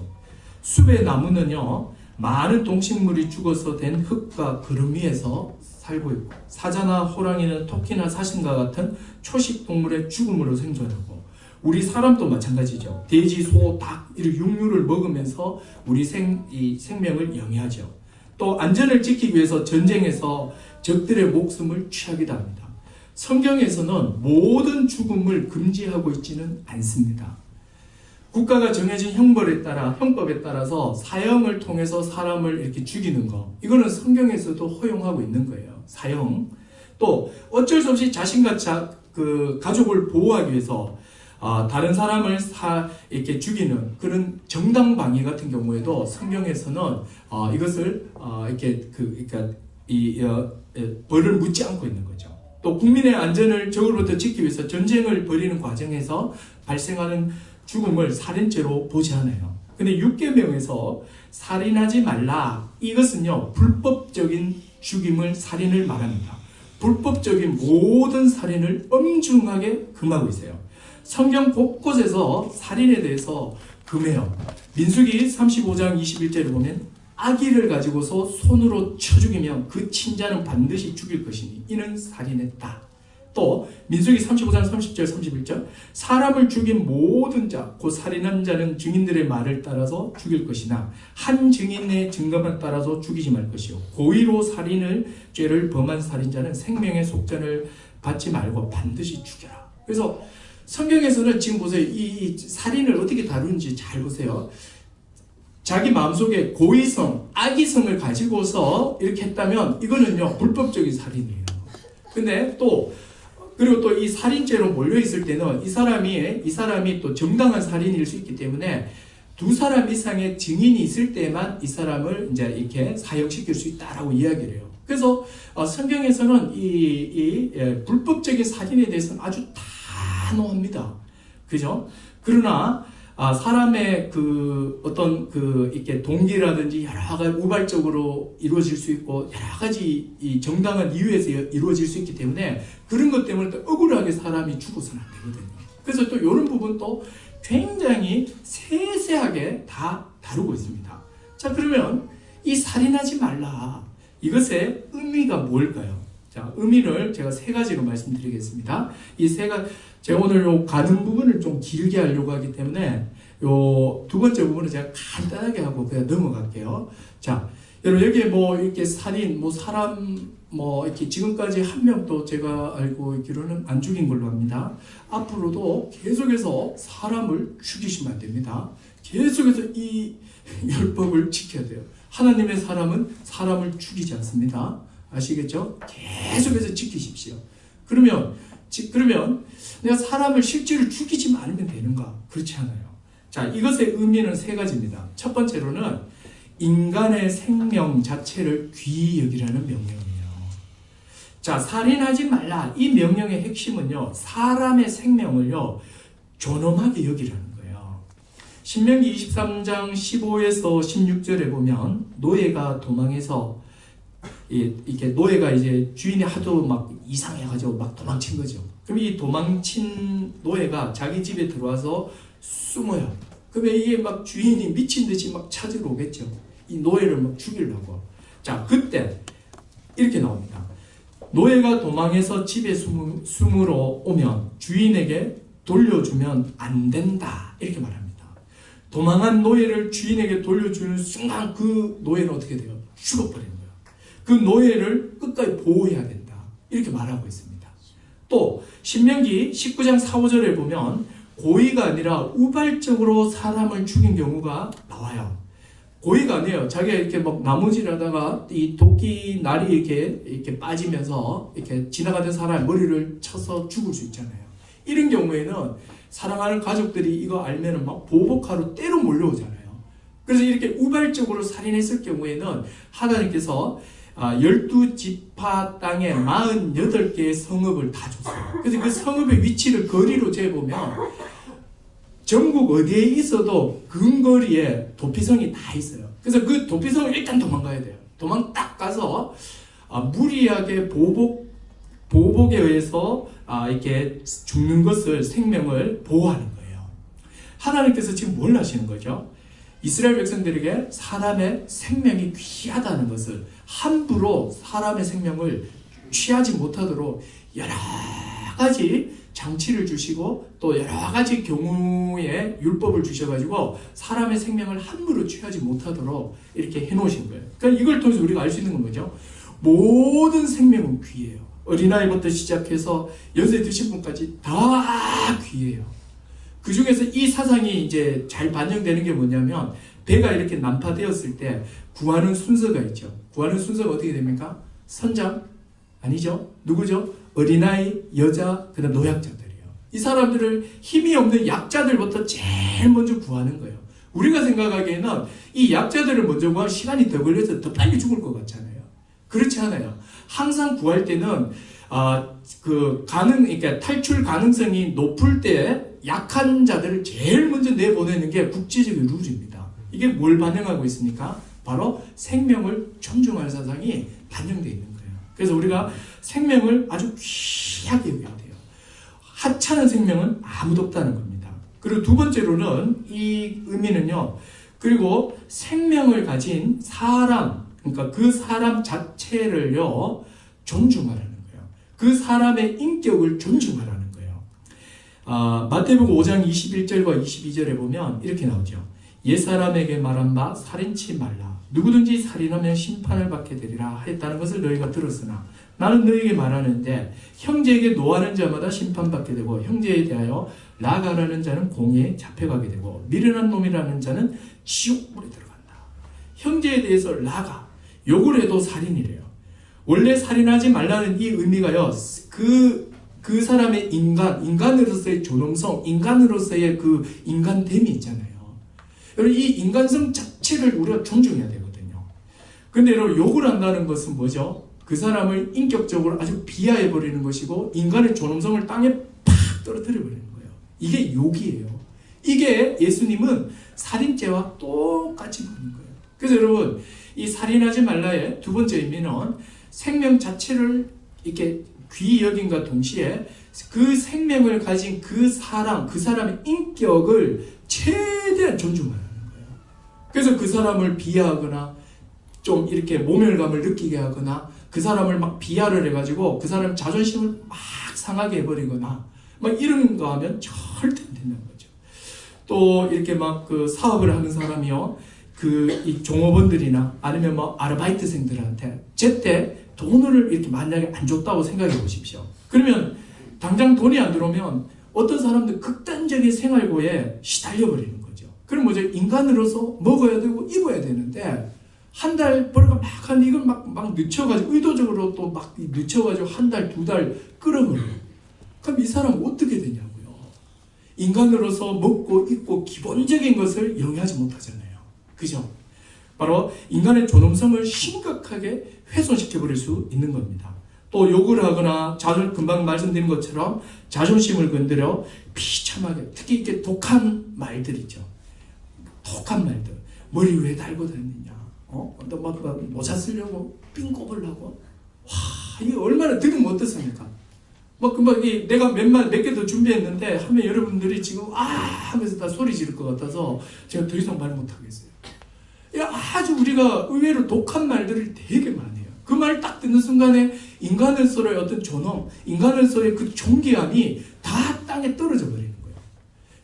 숲의 나무는요, 많은 동식물이 죽어서 된 흙과 구름 위에서 살고 있고, 사자나 호랑이는 토끼나 사슴과 같은 초식 동물의 죽음으로 생존하고, 우리 사람도 마찬가지죠. 돼지, 소, 닭 이런 육류를 먹으면서 우리 생명을 영위하죠. 또 안전을 지키기 위해서 전쟁에서 적들의 목숨을 취하기도 합니다. 성경에서는 모든 죽음을 금지하고 있지는 않습니다. 국가가 정해진 형벌에 형법에 따라서 사형을 통해서 사람을 이렇게 죽이는 거, 이거는 성경에서도 허용하고 있는 거예요. 사형. 또 어쩔 수 없이 자신과 가족을 보호하기 위해서 다른 사람을 이렇게 죽이는 그런 정당방위 같은 경우에도 성경에서는 이것을 이렇게 그러니까 벌을 묻지 않고 있는 거죠. 또 국민의 안전을 적으로부터 지키기 위해서 전쟁을 벌이는 과정에서 발생하는 죽음을 살인죄로 보지 않아요. 근데 6계명에서 살인하지 말라, 이것은요 불법적인 죽임을, 살인을 말합니다. 불법적인 모든 살인을 엄중하게 금하고 있어요. 성경 곳곳에서 살인에 대해서 금해요. 민수기 35장 21절을 보면 아기를 가지고서 손으로 쳐 죽이면 그 친자는 반드시 죽일 것이니 이는 살인했다. 또 민수기 35장 30절 31절 사람을 죽인 모든 자 곧 살인한 자는 증인들의 말을 따라서 죽일 것이나 한 증인의 증거만 따라서 죽이지 말 것이요 고의로 살인을 죄를 범한 살인자는 생명의 속전을 받지 말고 반드시 죽여라. 그래서 성경에서는 지금 보세요. 이 살인을 어떻게 다루는지 잘 보세요. 자기 마음속에 고의성, 악의성을 가지고서 이렇게 했다면 이거는요 불법적인 살인이에요. 근데 그리고 또 이 살인죄로 몰려 있을 때는 이 사람이 또 정당한 살인일 수 있기 때문에 2사람 이상의 증인이 있을 때만 이 사람을 이제 이렇게 사형시킬 수 있다라고 이야기를 해요. 그래서 성경에서는 이 불법적인 살인에 대해서는 아주 단호합니다. 그죠? 그러나 사람의 어떤 이렇게 동기라든지 여러 가지 우발적으로 이루어질 수 있고 여러 가지 이 정당한 이유에서 이루어질 수 있기 때문에 그런 것 때문에 또 억울하게 사람이 죽어서는 안 되거든요. 그래서 또 이런 부분도 굉장히 세세하게 다 다루고 있습니다. 자, 그러면 이 살인하지 말라, 이것의 의미가 뭘까요? 자, 의미를 제가 3가지로 말씀드리겠습니다. 이 3가지, 제가 오늘 요 가는 부분을 좀 길게 하려고 하기 때문에 요 2번째 부분을 제가 간단하게 하고 그냥 넘어갈게요. 자, 여러분 여기에 이렇게 살인, 사람 이렇게 지금까지 한 명도 제가 알고 있기로는 안 죽인 걸로 합니다. 앞으로도 계속해서 사람을 죽이시면 안 됩니다. 계속해서 이 율법을 지켜야 돼요. 하나님의 사람은 사람을 죽이지 않습니다. 아시겠죠? 계속해서 지키십시오. 그러면 내가 사람을 실제로 죽이지 않으면 되는가? 그렇지 않아요. 자, 이것의 의미는 3가지입니다. 첫 번째로는 인간의 생명 자체를 귀히 여기라는 명령이에요. 자, 살인하지 말라. 이 명령의 핵심은요, 사람의 생명을요, 존엄하게 여기라는 거예요. 신명기 23장 15에서 16절에 보면 노예가 도망해서 이렇게 노예가 이제 주인이 하도 막 이상해가지고 막 도망친 거죠. 그럼 이 도망친 노예가 자기 집에 들어와서 숨어요. 그러면 이게 막 주인이 미친 듯이 막 찾으러 오겠죠. 이 노예를 막 죽이려고. 자, 그때 이렇게 나옵니다. 노예가 도망해서 집에 숨으러 오면 주인에게 돌려주면 안 된다. 이렇게 말합니다. 도망한 노예를 주인에게 돌려주는 순간 그 노예는 어떻게 돼요? 죽어버리는 거예요. 그 노예를 끝까지 보호해야 된다. 이렇게 말하고 있습니다. 또 신명기 19장 4, 5절에 보면 고의가 아니라 우발적으로 사람을 죽인 경우가 나와요. 고의가 아니에요. 자기가 이렇게 막 나무질하다가 이 도끼 날이 이렇게 빠지면서 이렇게 지나가던 사람 머리를 쳐서 죽을 수 있잖아요. 이런 경우에는 사랑하는 가족들이 이거 알면은 막 보복하러 때로 몰려오잖아요. 그래서 이렇게 우발적으로 살인했을 경우에는 하나님께서 12지파 땅에 48개의 성읍을 다 줬어요. 그래서 그 성읍의 위치를 거리로 재보면 전국 어디에 있어도 근거리에 도피성이 다 있어요. 그래서 그 도피성을 일단 도망가야 돼요. 도망 딱 가서 무리하게 보복에 의해서 이렇게 죽는 것을, 생명을 보호하는 거예요. 하나님께서 지금 뭘 하시는 거죠? 이스라엘 백성들에게 사람의 생명이 귀하다는 것을, 함부로 사람의 생명을 취하지 못하도록 여러 가지 장치를 주시고 또 여러 가지 경우에 율법을 주셔가지고 사람의 생명을 함부로 취하지 못하도록 이렇게 해놓으신 거예요. 그러니까 이걸 통해서 우리가 알 수 있는 건 뭐죠? 모든 생명은 귀해요. 어린아이부터 시작해서 연세 드신 분까지 다 귀해요. 그 중에서 이 사상이 이제 잘 반영되는 게 뭐냐면, 배가 이렇게 난파되었을 때 구하는 순서가 있죠. 구하는 순서가 어떻게 됩니까? 선장? 아니죠. 누구죠? 어린아이, 여자, 그다음 노약자들이에요. 이 사람들을 힘이 없는 약자들부터 제일 먼저 구하는 거예요. 우리가 생각하기에는 이 약자들을 먼저 구할 시간이 더 걸려서 더 빨리 죽을 것 같잖아요. 그렇지 않아요. 항상 구할 때는 그러니까 탈출 가능성이 높을 때 약한 자들을 제일 먼저 내보내는 게 국제적인 룰입니다. 이게 뭘 반영하고 있습니까? 바로 생명을 존중하는 사상이 반영되어 있는 거예요. 그래서 우리가 생명을 아주 귀하게 여겨야 돼요. 하찮은 생명은 아무도 없다는 겁니다. 그리고 두 번째로는 이 의미는요. 그리고 생명을 가진 사람, 그러니까 그 사람 자체를요. 존중하라는 거예요. 그 사람의 인격을 존중하라는 거예요. 마태복음 5장 21절과 22절에 보면 이렇게 나오죠. 옛사람에게 말한 바 살인치 말라. 누구든지 살인하면 심판을 받게 되리라 했다는 것을 너희가 들었으나 나는 너희에게 말하는데 형제에게 노하는 자마다 심판받게 되고 형제에 대하여 나가라는 자는 공의에 잡혀가게 되고 미련한 놈이라는 자는 지옥불에 들어간다. 형제에 대해서 나가. 욕을 해도 살인이래요. 원래 살인하지 말라는 이 의미가요. 그 사람의 인간으로서의 존엄성, 인간으로서의 그 인간됨이 있잖아요. 여러분 이 인간성 자체를 우리가 존중해야 되거든요. 근데 여러분 욕을 한다는 것은 뭐죠? 그 사람을 인격적으로 아주 비하해버리는 것이고 인간의 존엄성을 땅에 팍 떨어뜨려버리는 거예요. 이게 욕이에요. 이게 예수님은 살인죄와 똑같이 보는 거예요. 그래서 여러분 이 살인하지 말라의 두 번째 의미는 생명 자체를 이렇게 귀히 여김과 동시에 그 생명을 가진 그 사람의 인격을 최대한 존중하라는 거예요. 그래서 그 사람을 비하하거나 좀 이렇게 모멸감을 느끼게 하거나 그 사람을 막 비하를 해가지고 그 사람 자존심을 막 상하게 해버리거나 막 이런 거 하면 절대 안 된다는 거죠. 또 이렇게 막 그 사업을 하는 사람이요. 이 종업원들이나 아니면 뭐 아르바이트생들한테 제때 돈을 이렇게 만약에 안 줬다고 생각해 보십시오. 그러면 당장 돈이 안 들어오면 어떤 사람들 극단적인 생활고에 시달려 버리는 거죠. 그럼 뭐죠? 인간으로서 먹어야 되고 입어야 되는데 한 달 벌어가 막 한 이걸 막 늦춰가지고 의도적으로 또 막 늦춰가지고 한 달, 두 달 끌어버려요. 그럼 이 사람 어떻게 되냐고요? 인간으로서 먹고 입고 기본적인 것을 영위하지 못하잖아요. 그죠? 바로 인간의 존엄성을 심각하게 훼손시켜버릴 수 있는 겁니다. 또 욕을 하거나 금방 말씀드린 것처럼 자존심을 건드려 비참하게 특히 이렇게 독한 말들이죠. 독한 말들. 머리 왜 달고 다니냐? 너 모자 쓰려고 삥 꼽으려고? 와, 이게 얼마나 들으면 어떻습니까? 내가 몇 개 더 준비했는데 하면 여러분들이 지금 하면서 다 소리 지를 것 같아서 제가 더 이상 말 못하겠어요. 아주 우리가 의외로 독한 말들을 되게 많이 해요. 그 말 딱 듣는 순간에 인간으로서의 어떤 존엄, 인간으로서의 그 존귀함이 다 땅에 떨어져 버리는 거예요.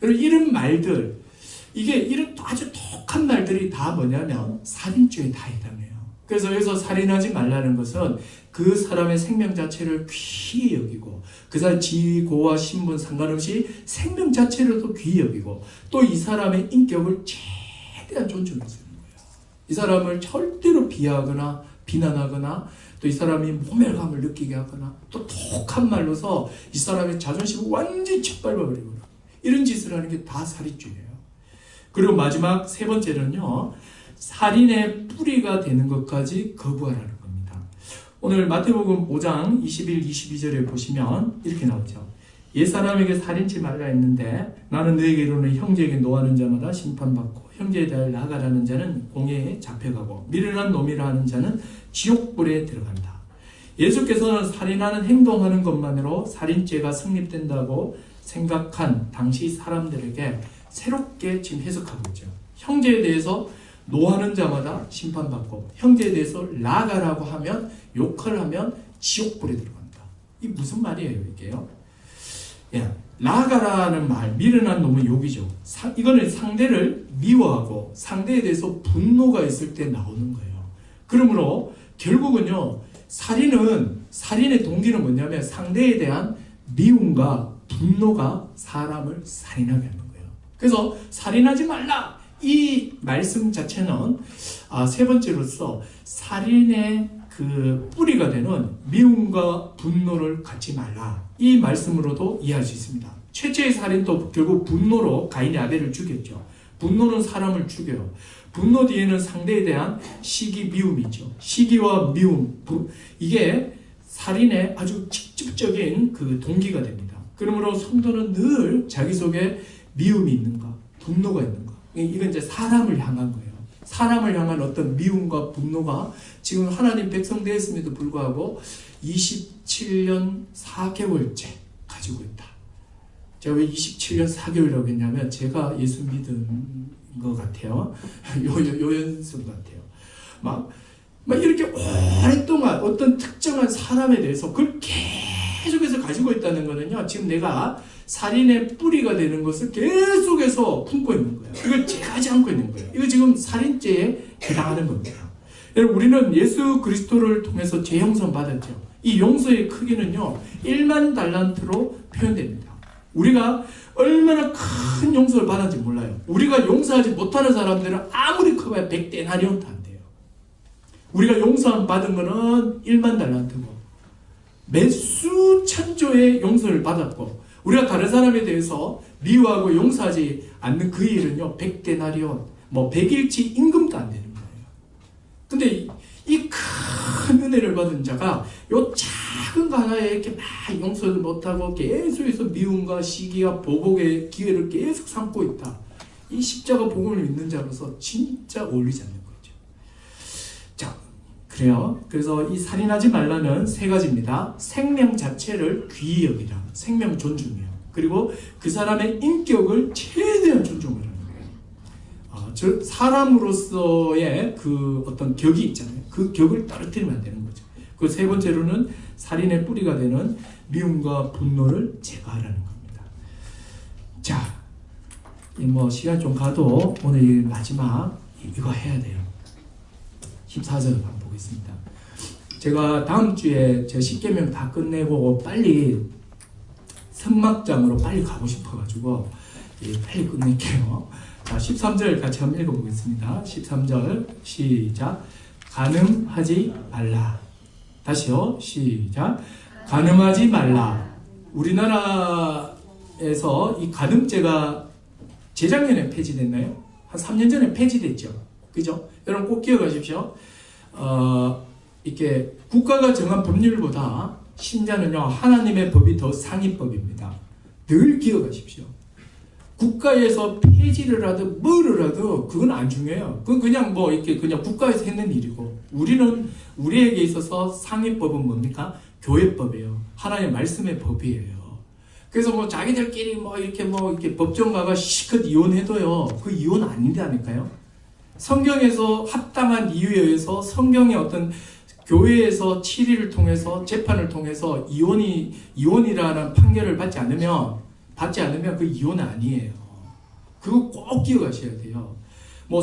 여러분 이런 말들, 이런 아주 독한 말들이 다 뭐냐면 살인죄에 다 해당해요. 그래서 여기서 살인하지 말라는 것은 그 사람의 생명 자체를 귀히 여기고 그 사람 지위고와 신분 상관없이 생명 자체로도 귀히 여기고 또 이 사람의 인격을 최대한 존중해 주는 거예요. 이 사람을 절대로 비하하거나 비난하거나 또 이 사람이 모멸감을 느끼게 하거나 또 독한 말로서 이 사람의 자존심을 완전히 짓밟아버리거나 이런 짓을 하는 게 다 살인죄예요. 그리고 마지막 세 번째는요. 살인의 뿌리가 되는 것까지 거부하라는 겁니다. 오늘 마태복음 5장 21, 22절에 보시면 이렇게 나오죠. 옛사람에게 살인치 말라 했는데 나는 너에게 이르노니 형제에게 노하는 자마다 심판받고 형제에 대하여 나가라는 자는 공회에 잡혀가고 미련한 놈이라 하는 자는 지옥불에 들어간다. 예수께서는 살인하는 행동하는 것만으로 살인죄가 성립된다고 생각한 당시 사람들에게 새롭게 지금 해석하고 있죠. 형제에 대해서 노하는 자마다 심판받고 형제에 대해서 나가라고 하면 욕을 하면 지옥불에 들어간다. 이게 무슨 말이에요 이게요? 나가라는 말, 미련한 놈은 욕이죠. 이거는 상대를 미워하고 상대에 대해서 분노가 있을 때 나오는 거예요. 그러므로 결국은요, 살인의 동기는 뭐냐면 상대에 대한 미움과 분노가 사람을 살인하게 하는 거예요. 그래서 살인하지 말라! 이 말씀 자체는 세 번째로서 살인의 그 뿌리가 되는 미움과 분노를 갖지 말라. 이 말씀으로도 이해할 수 있습니다. 최초의 살인도 결국 분노로 가인이 아벨을 죽였죠. 분노는 사람을 죽여요. 분노 뒤에는 상대에 대한 시기, 미움이죠. 시기와 미움, 이게 살인의 아주 직접적인 그 동기가 됩니다. 그러므로 성도는 늘 자기 속에 미움이 있는가, 분노가 있는가. 이건 이제 사람을 향한 거예요. 사람을 향한 어떤 미움과 분노가 지금 하나님 백성 되었음에도 불구하고 27년 4개월째 가지고 있다. 제가 왜 27년 4개월이라고 했냐면 제가 예수 믿은 것 같아요. 요연성 같아요. 막 이렇게 오랫동안 어떤 특정한 사람에 대해서 그걸 계속해서 가지고 있다는 거는요. 지금 내가 살인의 뿌리가 되는 것을 계속해서 품고 있는 거예요. 이걸 제하지 않고 있는 거예요. 이거 지금 살인죄에 해당하는 겁니다. 여러분, 우리는 예수 그리스도를 통해서 재용서 받았죠. 이 용서의 크기는요, 1만 달란트로 표현됩니다. 우리가 얼마나 큰 용서를 받았는지 몰라요. 우리가 용서하지 못하는 사람들은 아무리 커봐야 100데나리온도 안 돼요. 우리가 용서 받은 거는 1만 달란트고, 몇 수천조의 용서를 받았고, 우리가 다른 사람에 대해서 미워하고 용서하지 않는 그 일은요, 100데나리온, 100일치 임금도 안 되는 거예요. 근데 이 큰 은혜를 받은 자가 요 작은 거 하나에 이렇게 막 용서를 못하고 계속해서 미움과 시기와 보복의 기회를 계속 삼고 있다. 이 십자가 복음을 믿는 자로서 진짜 어울리지 않는 거죠. 자, 그래요. 그래서 이 살인하지 말라는 세 가지입니다. 생명 자체를 귀히 여기라. 생명 존중이에요. 그리고 그 사람의 인격을 최대한 존중을 하는 거예요. 즉 사람으로서의 그 어떤 격이 있잖아요. 그 격을 떨어뜨리면 안 되는 거죠. 그 세 번째로는 살인의 뿌리가 되는 미움과 분노를 제거하라는 겁니다. 자, 시간 좀 가도 오늘 마지막 이거 해야 돼요. 14절 한번 보겠습니다. 제가 다음 주에 제 10계명 다 끝내고 빨리 선막장으로 빨리 가고 싶어가지고 빨리 끝낼게요. 자, 13절 같이 한번 읽어보겠습니다. 13절 시작. 간음하지 말라. 다시요. 시작. 간음하지 말라. 우리나라에서 이 간음죄가 재작년에 폐지됐나요? 한 3년 전에 폐지됐죠. 그죠? 여러분 꼭 기억하십시오. 이렇게 국가가 정한 법률보다 신자는요, 하나님의 법이 더 상위법입니다. 늘 기억하십시오. 국가에서 폐지를 하든 뭐를 하든 그건 안 중요해요. 그건 그냥 이렇게 그냥 국가에서 했는 일이고, 우리에게 있어서 상위법은 뭡니까? 교회법이에요. 하나님의 말씀의 법이에요. 그래서 자기들끼리 이렇게 법정 가가 시컷 이혼해도요, 그 이혼 아닌다니까요. 성경에서 합당한 이유에 의해서 성경의 어떤 교회에서 치리를 통해서 재판을 통해서 이혼이라는 판결을 받지 않으면 그 이혼은 아니에요. 그거 꼭 기억하셔야 돼요.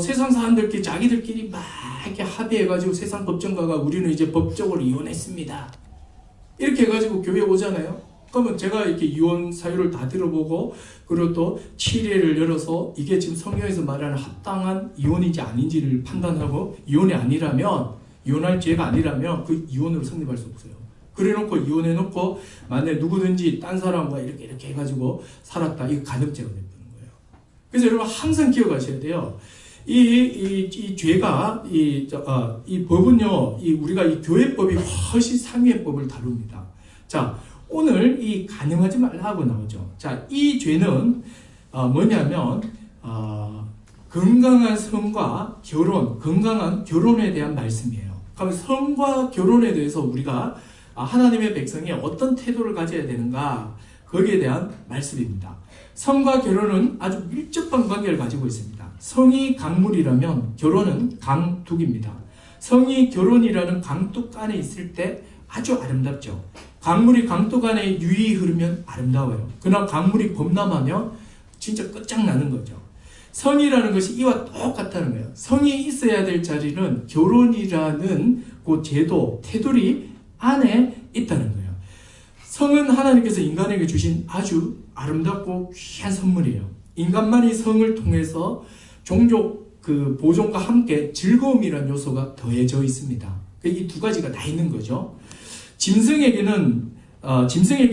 세상 사람들끼리 자기들끼리 막 이렇게 합의해가지고 세상 법정가가 우리는 이제 법적으로 이혼했습니다. 이렇게 해가지고 교회에 오잖아요. 그러면 제가 이렇게 이혼 사유를 다 들어보고, 그리고 또 치례를 열어서 이게 지금 성경에서 말하는 합당한 이혼인지 아닌지를 판단하고, 이혼할 죄가 아니라면 그 이혼으로 성립할 수 없어요. 그래놓고 이혼해놓고 만약에 누구든지 딴 사람과 이렇게 해가지고 살았다. 이거 간음죄가 되는 거예요. 그래서 여러분 항상 기억하셔야 돼요. 이 죄가, 이 법은요, 우리가 이 교회법이 훨씬 상위의 법을 다룹니다. 자, 오늘 이 간음하지 말라고 나오죠. 자, 이 죄는 뭐냐면 건강한 성과 결혼, 건강한 결혼에 대한 말씀이에요. 그럼 성과 결혼에 대해서 우리가 하나님의 백성이 어떤 태도를 가져야 되는가, 거기에 대한 말씀입니다. 성과 결혼은 아주 밀접한 관계를 가지고 있습니다. 성이 강물이라면 결혼은 강둑입니다. 성이 결혼이라는 강둑 안에 있을 때 아주 아름답죠. 강물이 강둑 안에 유유히 흐르면 아름다워요. 그러나 강물이 범람하면 진짜 끝장나는 거죠. 성이라는 것이 이와 똑같다는 거예요. 성이 있어야 될 자리는 결혼이라는 그 제도, 테두리 안에 있다는 거예요. 성은 하나님께서 인간에게 주신 아주 아름답고 귀한 선물이에요. 인간만이 성을 통해서 종족 그 보존과 함께 즐거움이라는 요소가 더해져 있습니다. 이 두 가지가 다 있는 거죠. 짐승에게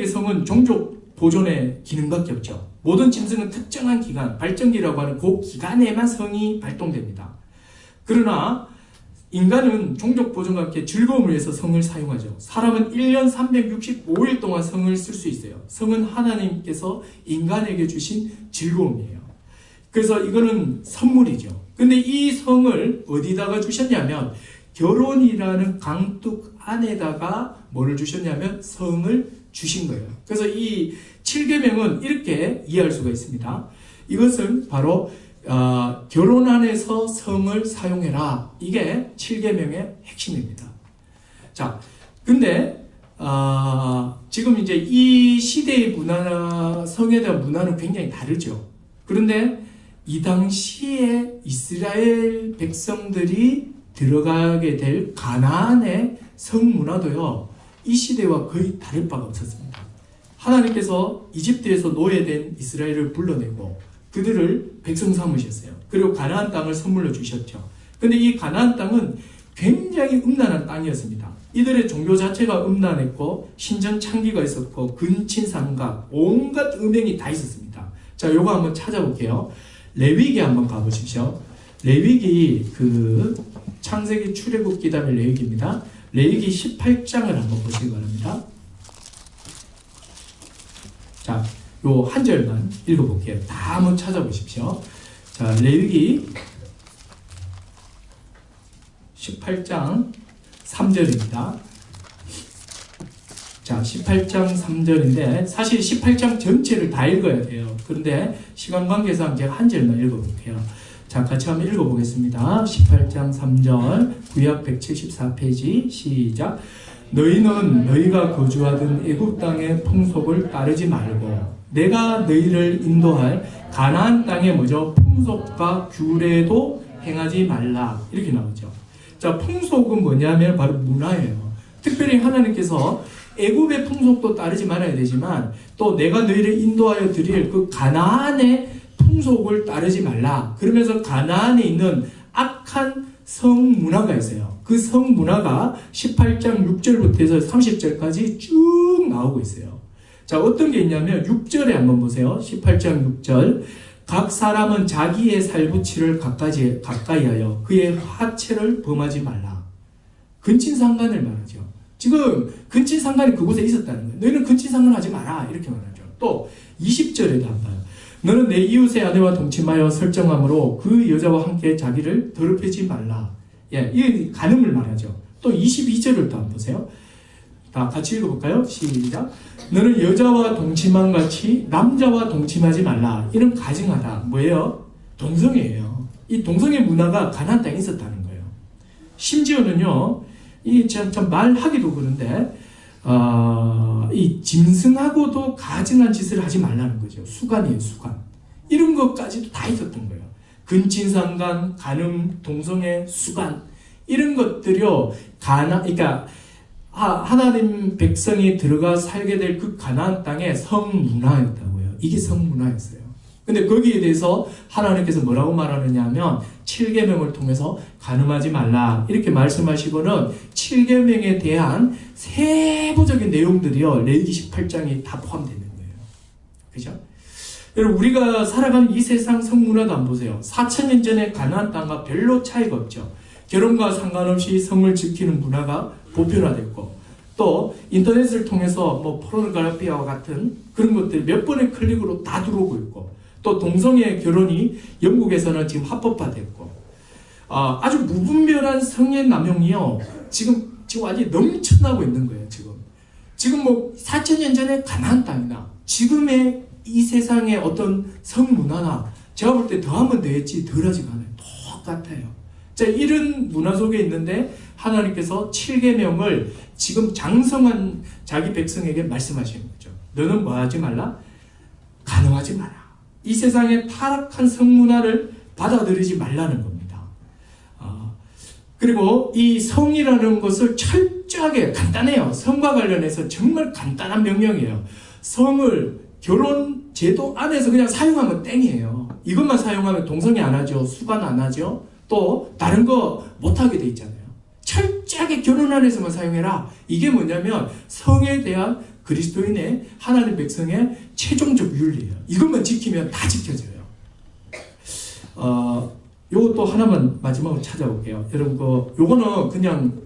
성은 종족 보존의 기능밖에 없죠. 모든 짐승은 특정한 기간, 발정기라고 하는 그 기간에만 성이 발동됩니다. 그러나 인간은 종족 보존과 함께 즐거움을 위해서 성을 사용하죠. 사람은 1년 365일 동안 성을 쓸 수 있어요. 성은 하나님께서 인간에게 주신 즐거움이에요. 그래서 이거는 선물이죠. 근데 이 성을 어디다가 주셨냐면 결혼이라는 강둑 안에다가 뭐를 주셨냐면 성을 주신 거예요. 그래서 이 7계명은 이렇게 이해할 수가 있습니다. 이것은 바로 결혼 안에서 성을 사용해라. 이게 7계명의 핵심입니다. 자, 근데 지금 이제 이 시대의 문화나 성에 대한 문화는 굉장히 다르죠. 그런데 이 당시에 이스라엘 백성들이 들어가게 될 가나안의 성문화도요, 이 시대와 거의 다를 바가 없었습니다. 하나님께서 이집트에서 노예된 이스라엘을 불러내고 그들을 백성 삼으셨어요. 그리고 가나안 땅을 선물로 주셨죠. 근데 이 가나안 땅은 굉장히 음란한 땅이었습니다. 이들의 종교 자체가 음란했고 신전 창기가 있었고 근친상각 온갖 음행이 다 있었습니다. 자, 요거 한번 찾아볼게요. 레위기 한번 가보십시오. 레위기 그 창세기 출애굽기 다음에 레위기입니다. 레위기 18장을 한번 보시기 바랍니다. 자, 요 한 절만 읽어볼게요. 다 한번 찾아보십시오. 자, 레위기 18장 3절입니다. 자, 18장 3절인데 사실 18장 전체를 다 읽어야 돼요. 그런데 시간 관계상 제가 한 절만 읽어볼게요. 자, 같이 한번 읽어보겠습니다. 18장 3절 구약 174페이지 시작. 너희는 너희가 거주하던 애굽 땅의 풍속을 따르지 말고 내가 너희를 인도할 가나안 땅의 뭐죠? 풍속과 규례도 행하지 말라. 이렇게 나오죠. 자, 풍속은 뭐냐면 바로 문화예요. 특별히 하나님께서 애굽의 풍속도 따르지 말아야 되지만 또 내가 너희를 인도하여 드릴 그 가나안의 풍속을 따르지 말라. 그러면서 가나안에 있는 악한 성문화가 있어요. 그 성문화가 18장 6절부터 해서 30절까지 쭉 나오고 있어요. 자, 어떤 게 있냐면 6절에 한번 보세요. 18장 6절. 각 사람은 자기의 살부치를 가까이하여 그의 화채를 범하지 말라. 근친상간을 말하죠. 지금 근친상간이 그곳에 있었다는 거예요. 너희는 근친상간 하지 마라. 이렇게 말하죠. 또 20절에도 한번 너는 내 이웃의 아내와 동침하여 설정함으로 그 여자와 함께 자기를 더럽히지 말라. 예, 이 간음을 말하죠. 또 22절을 또 한번 보세요. 다 같이 읽어볼까요? 시작. 너는 여자와 동침한 같이 남자와 동침하지 말라. 이런 가증하다. 뭐예요? 동성애예요. 이 동성애 문화가 가나안 땅에 있었다는 거예요. 심지어는요, 이 참 말하기도 그런데 이 짐승하고도 가증한 짓을 하지 말라는 거죠. 수간이에요, 수간. 이런 것까지도 다 있었던 거예요. 근친상간, 간음, 동성애, 수간 이런 것들이요. 그러니까 하나님 백성이 들어가 살게 될 그 가나안 땅의 성문화였다고요. 이게 성문화였어요. 근데 거기에 대해서 하나님께서 뭐라고 말하느냐 하면 7계명을 통해서 간음하지 말라 이렇게 말씀하시고는 7계명에 대한 세부적인 내용들이요. 레위기 18장이 다 포함되어 있는 거예요. 그죠? 여러분 우리가 살아가는 이 세상 성문화도 한번 보세요. 4000년 전에 가나안 땅과 별로 차이가 없죠. 결혼과 상관없이 성을 지키는 문화가 보편화됐고 또 인터넷을 통해서 뭐 포르노그래피아와 같은 그런 것들 몇 번의 클릭으로 다 들어오고 있고 또 동성애 결혼이 영국에서는 지금 합법화됐고 아주 무분별한 성의 남용이요 지금 아주 넘쳐나고 있는 거예요. 지금 뭐 4000년 전에 가나안 땅이나 지금의 이 세상의 어떤 성문화나 제가 볼 때 더하면 더했지 덜하지가 않아요. 똑같아요. 자, 이런 문화 속에 있는데 하나님께서 7계명을 지금 장성한 자기 백성에게 말씀하시는 거죠. 너는 뭐 하지 말라? 간음하지 마라. 이 세상의 타락한 성문화를 받아들이지 말라는 겁니다. 그리고 이 성이라는 것을 철저하게 간단해요. 성과 관련해서 정말 간단한 명령이에요. 성을 결혼 제도 안에서 그냥 사용하면 땡이에요. 이것만 사용하면 동성애 안 하죠. 수간 안 하죠. 또 다른 거 못하게 돼 있잖아요. 철저하게 결혼 안에서만 사용해라. 이게 뭐냐면 성에 대한 그리스도인의 하나님 백성의 최종적 윤리예요. 이것만 지키면 다 지켜져요. 요것도 하나만 마지막으로 찾아볼게요. 여러분, 요거는 그냥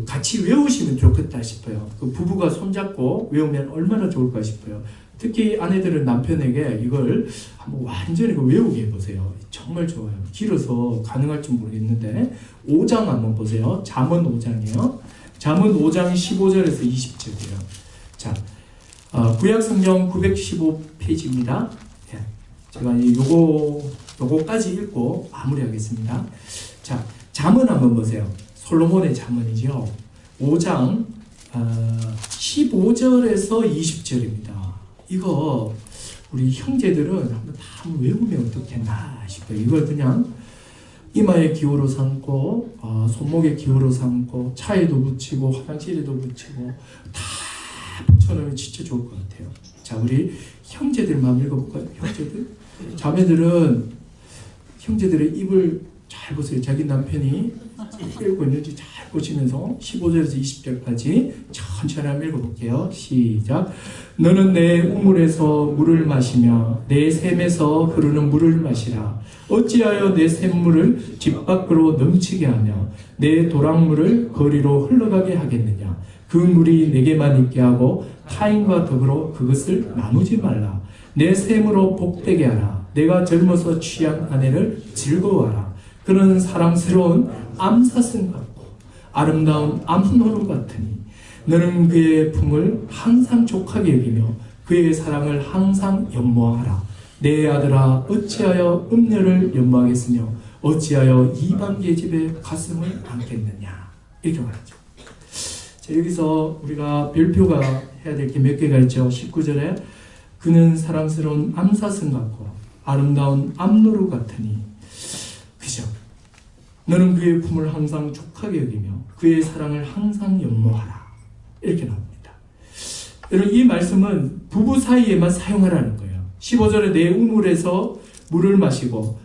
같이 외우시면 좋겠다 싶어요. 부부가 손잡고 외우면 얼마나 좋을까 싶어요. 특히 아내들은 남편에게 이걸 한번 완전히 외우게 해보세요. 정말 좋아요. 길어서 가능할지 모르겠는데 5장 한번 보세요. 잠언 5장이에요. 잠언 5장 15절에서 20절이에요. 자, 구약성경 915페이지입니다. 예, 제가 요거까지 읽고 마무리하겠습니다. 자, 잠언 한번 보세요. 솔로몬의 잠언이죠. 5장 15절에서 20절입니다. 이거 우리 형제들은 한번 외우면 어떻겠나 싶어요. 이걸 그냥 이마에 기호로 삼고 손목에 기호로 삼고 차에도 붙이고 화장실에도 붙이고 다 붙여놓으면 진짜 좋을 것 같아요. 자, 우리 형제들만 읽어볼까요? 형제들? 자매들은 형제들의 입을 잘 보세요. 자기 남편이 읽고 있는지 잘 보시면서 15절에서 20절까지 천천히 한번 읽어볼게요. 시작. 너는 내 우물에서 물을 마시며 내 샘에서 흐르는 물을 마시라. 어찌하여 내 샘물을 집 밖으로 넘치게 하며 내 도랑물을 거리로 흘러가게 하겠느냐. 그 물이 내게만 있게 하고 타인과 더불어 그것을 나누지 말라. 내 샘으로 복되게 하라. 내가 젊어서 취한 아내를 즐거워하라. 그는 사랑스러운 암사슴 같고 아름다운 암노루 같으니 너는 그의 품을 항상 족하게 여기며 그의 사랑을 항상 연모하라. 내 아들아, 어찌하여 음녀를 연모하겠으며 어찌하여 이방 계집의 가슴을 안겠느냐. 이렇게 말하죠. 자, 여기서 우리가 별표가 해야 될 게 몇 개가 있죠. 19절에 그는 사랑스러운 암사슴 같고 아름다운 암노루 같으니, 그죠? 너는 그의 품을 항상 족하게 여기며 그의 사랑을 항상 연모하라. 이렇게 나옵니다. 여러분, 이 말씀은 부부 사이에만 사용하라는 거예요. 15절에 내 우물에서 물을 마시고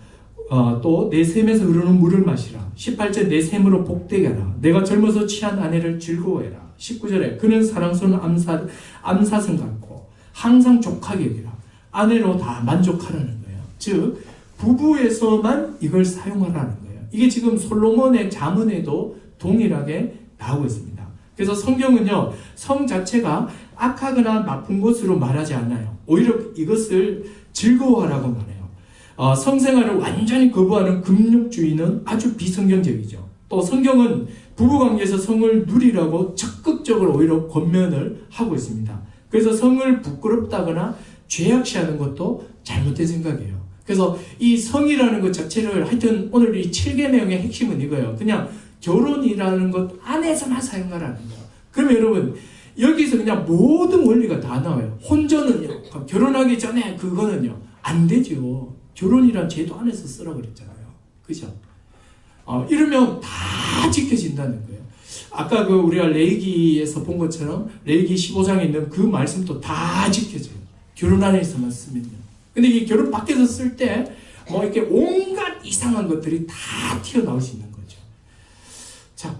또 내 샘에서 흐르는 물을 마시라. 18절 내 샘으로 복되게 하라. 내가 젊어서 취한 아내를 즐거워해라. 19절에 그는 사랑스러운 암사슴 같고 항상 족하게 여기라. 아내로 다 만족하라는 거예요. 즉 부부에서만 이걸 사용하라는 거예요. 이게 지금 솔로몬의 잠언에도 동일하게 나오고 있습니다. 그래서 성경은요, 성 자체가 악하거나 나쁜 것으로 말하지 않아요. 오히려 이것을 즐거워하라고 말해요. 성생활을 완전히 거부하는 금욕주의는 아주 비성경적이죠. 또 성경은 부부관계에서 성을 누리라고 적극적으로 오히려 권면을 하고 있습니다. 그래서 성을 부끄럽다거나 죄악시하는 것도 잘못된 생각이에요. 그래서 이 성이라는 것 자체를 하여튼 오늘 이 7계명의 핵심은 이거예요. 그냥 결혼이라는 것 안에서만 사용하라는 거예요. 그러면 여러분, 여기서 그냥 모든 원리가 다 나와요. 혼전은요, 결혼하기 전에 그거는요, 안 되죠. 결혼이란 제도 안에서 쓰라고 그랬잖아요. 그죠? 이러면 다 지켜진다는 거예요. 아까 우리가 레위기에서 본 것처럼 레위기 15장에 있는 그 말씀도 다 지켜져요. 결혼 안에서만 쓰면요. 근데 이 결혼 밖에서 쓸 때 이렇게 온갖 이상한 것들이 다 튀어나올 수 있는 거죠. 자,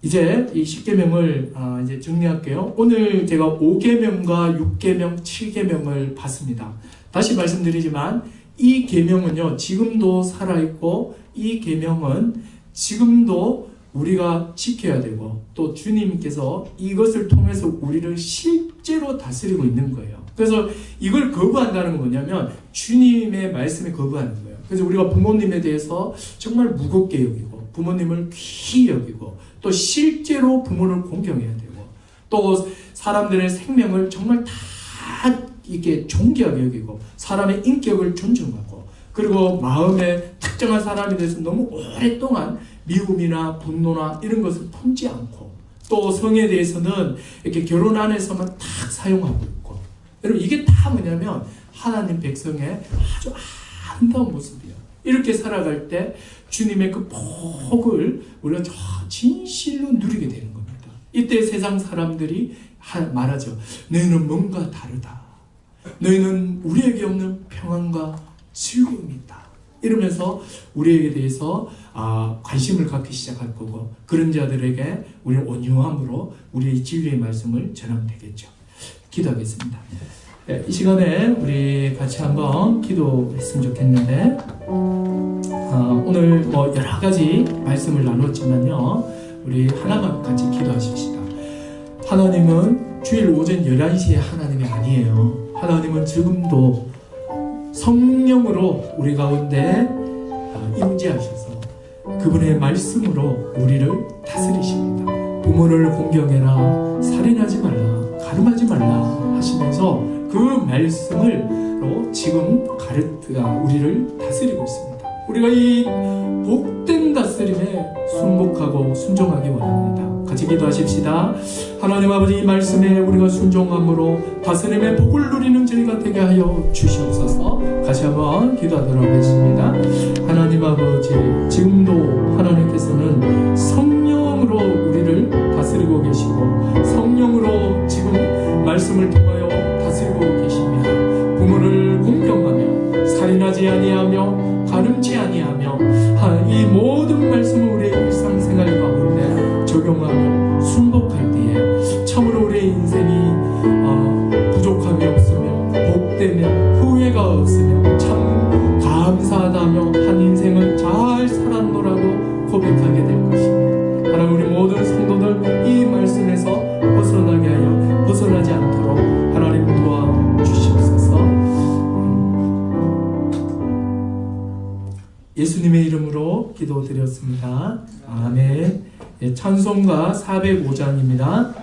이제 이 10계명을 이제 정리할게요. 오늘 제가 5계명과 6계명, 7계명을 봤습니다. 다시 말씀드리지만 이 계명은요, 지금도 살아있고 이 계명은 지금도 우리가 지켜야 되고 또 주님께서 이것을 통해서 우리를 실제로 다스리고 있는 거예요. 그래서 이걸 거부한다는 건 뭐냐면 주님의 말씀에 거부하는 거예요. 그래서 우리가 부모님에 대해서 정말 무겁게 여기고 부모님을 귀히 여기고 또 실제로 부모를 공경해야 되고 또 사람들의 생명을 정말 다 이렇게 존귀하게 여기고 사람의 인격을 존중하고 그리고 마음에 특정한 사람에 대해서 너무 오랫동안 미움이나 분노나 이런 것을 품지 않고 또 성에 대해서는 이렇게 결혼 안에서만 딱 사용하고 있고 여러분 이게 다 뭐냐면 하나님 백성의 아주 아름다운 모습이에요. 이렇게 살아갈 때 주님의 그 복을 우리가 진실로 누리게 되는 겁니다. 이때 세상 사람들이 말하죠. 너희는 뭔가 다르다. 너희는 우리에게 없는 평안과 즐거움이 있다. 이러면서 우리에게 대해서 관심을 갖기 시작할 거고 그런 자들에게 우리는 온유함으로 우리의 진리의 말씀을 전하면 되겠죠. 기도하겠습니다. 네, 이 시간에 우리 같이 한번 기도했으면 좋겠는데 오늘 뭐 여러 가지 말씀을 나눴지만요, 우리 하나만 같이 기도하십시다. 하나님은 주일 오전 11시에 하나님이 아니에요. 하나님은 지금도 성령으로 우리 가운데 임재하셔서 그분의 말씀으로 우리를 다스리십니다. 부모를 공경해라, 살인하지 말라, 가늠하지 말라 하시면서 그 말씀으로 지금 우리를 다스리고 있습니다. 우리가 이 복된 다스림에 순복하고 순종하기 원합니다. 같이 기도하십시다. 하나님 아버지, 이 말씀에 우리가 순종함으로 다스림의 복을 누리는 저희가 되게 하여 주시옵소서. 다시 한번 기도하도록 하겠습니다. 하나님 아버지, 지금도 하나님께서는 성령으로 우리를 다스리고 계시고 성령으로 지금 말씀을 통하여 다스리고 계십니다. 부모를 공경하며 살인하지 아니하며 가늠치 아니하며 이 모든 말씀을 우리의 일상생활 가운데 적용하며 순복할 때에 참으로 우리의 인생이 부족함이 없으며 복되며 후회가 없으며 참 감사하다며 한 인생을 잘 살았노라고 고백하게 될 것입니다. 하나님, 우리 모든 성도들 이 말씀에서 벗어나게 하여 벗어나지 않도록 하나님 도와주시옵소서. 예수님의 이름으로 기도드렸습니다. 아멘. 찬송가 405장입니다.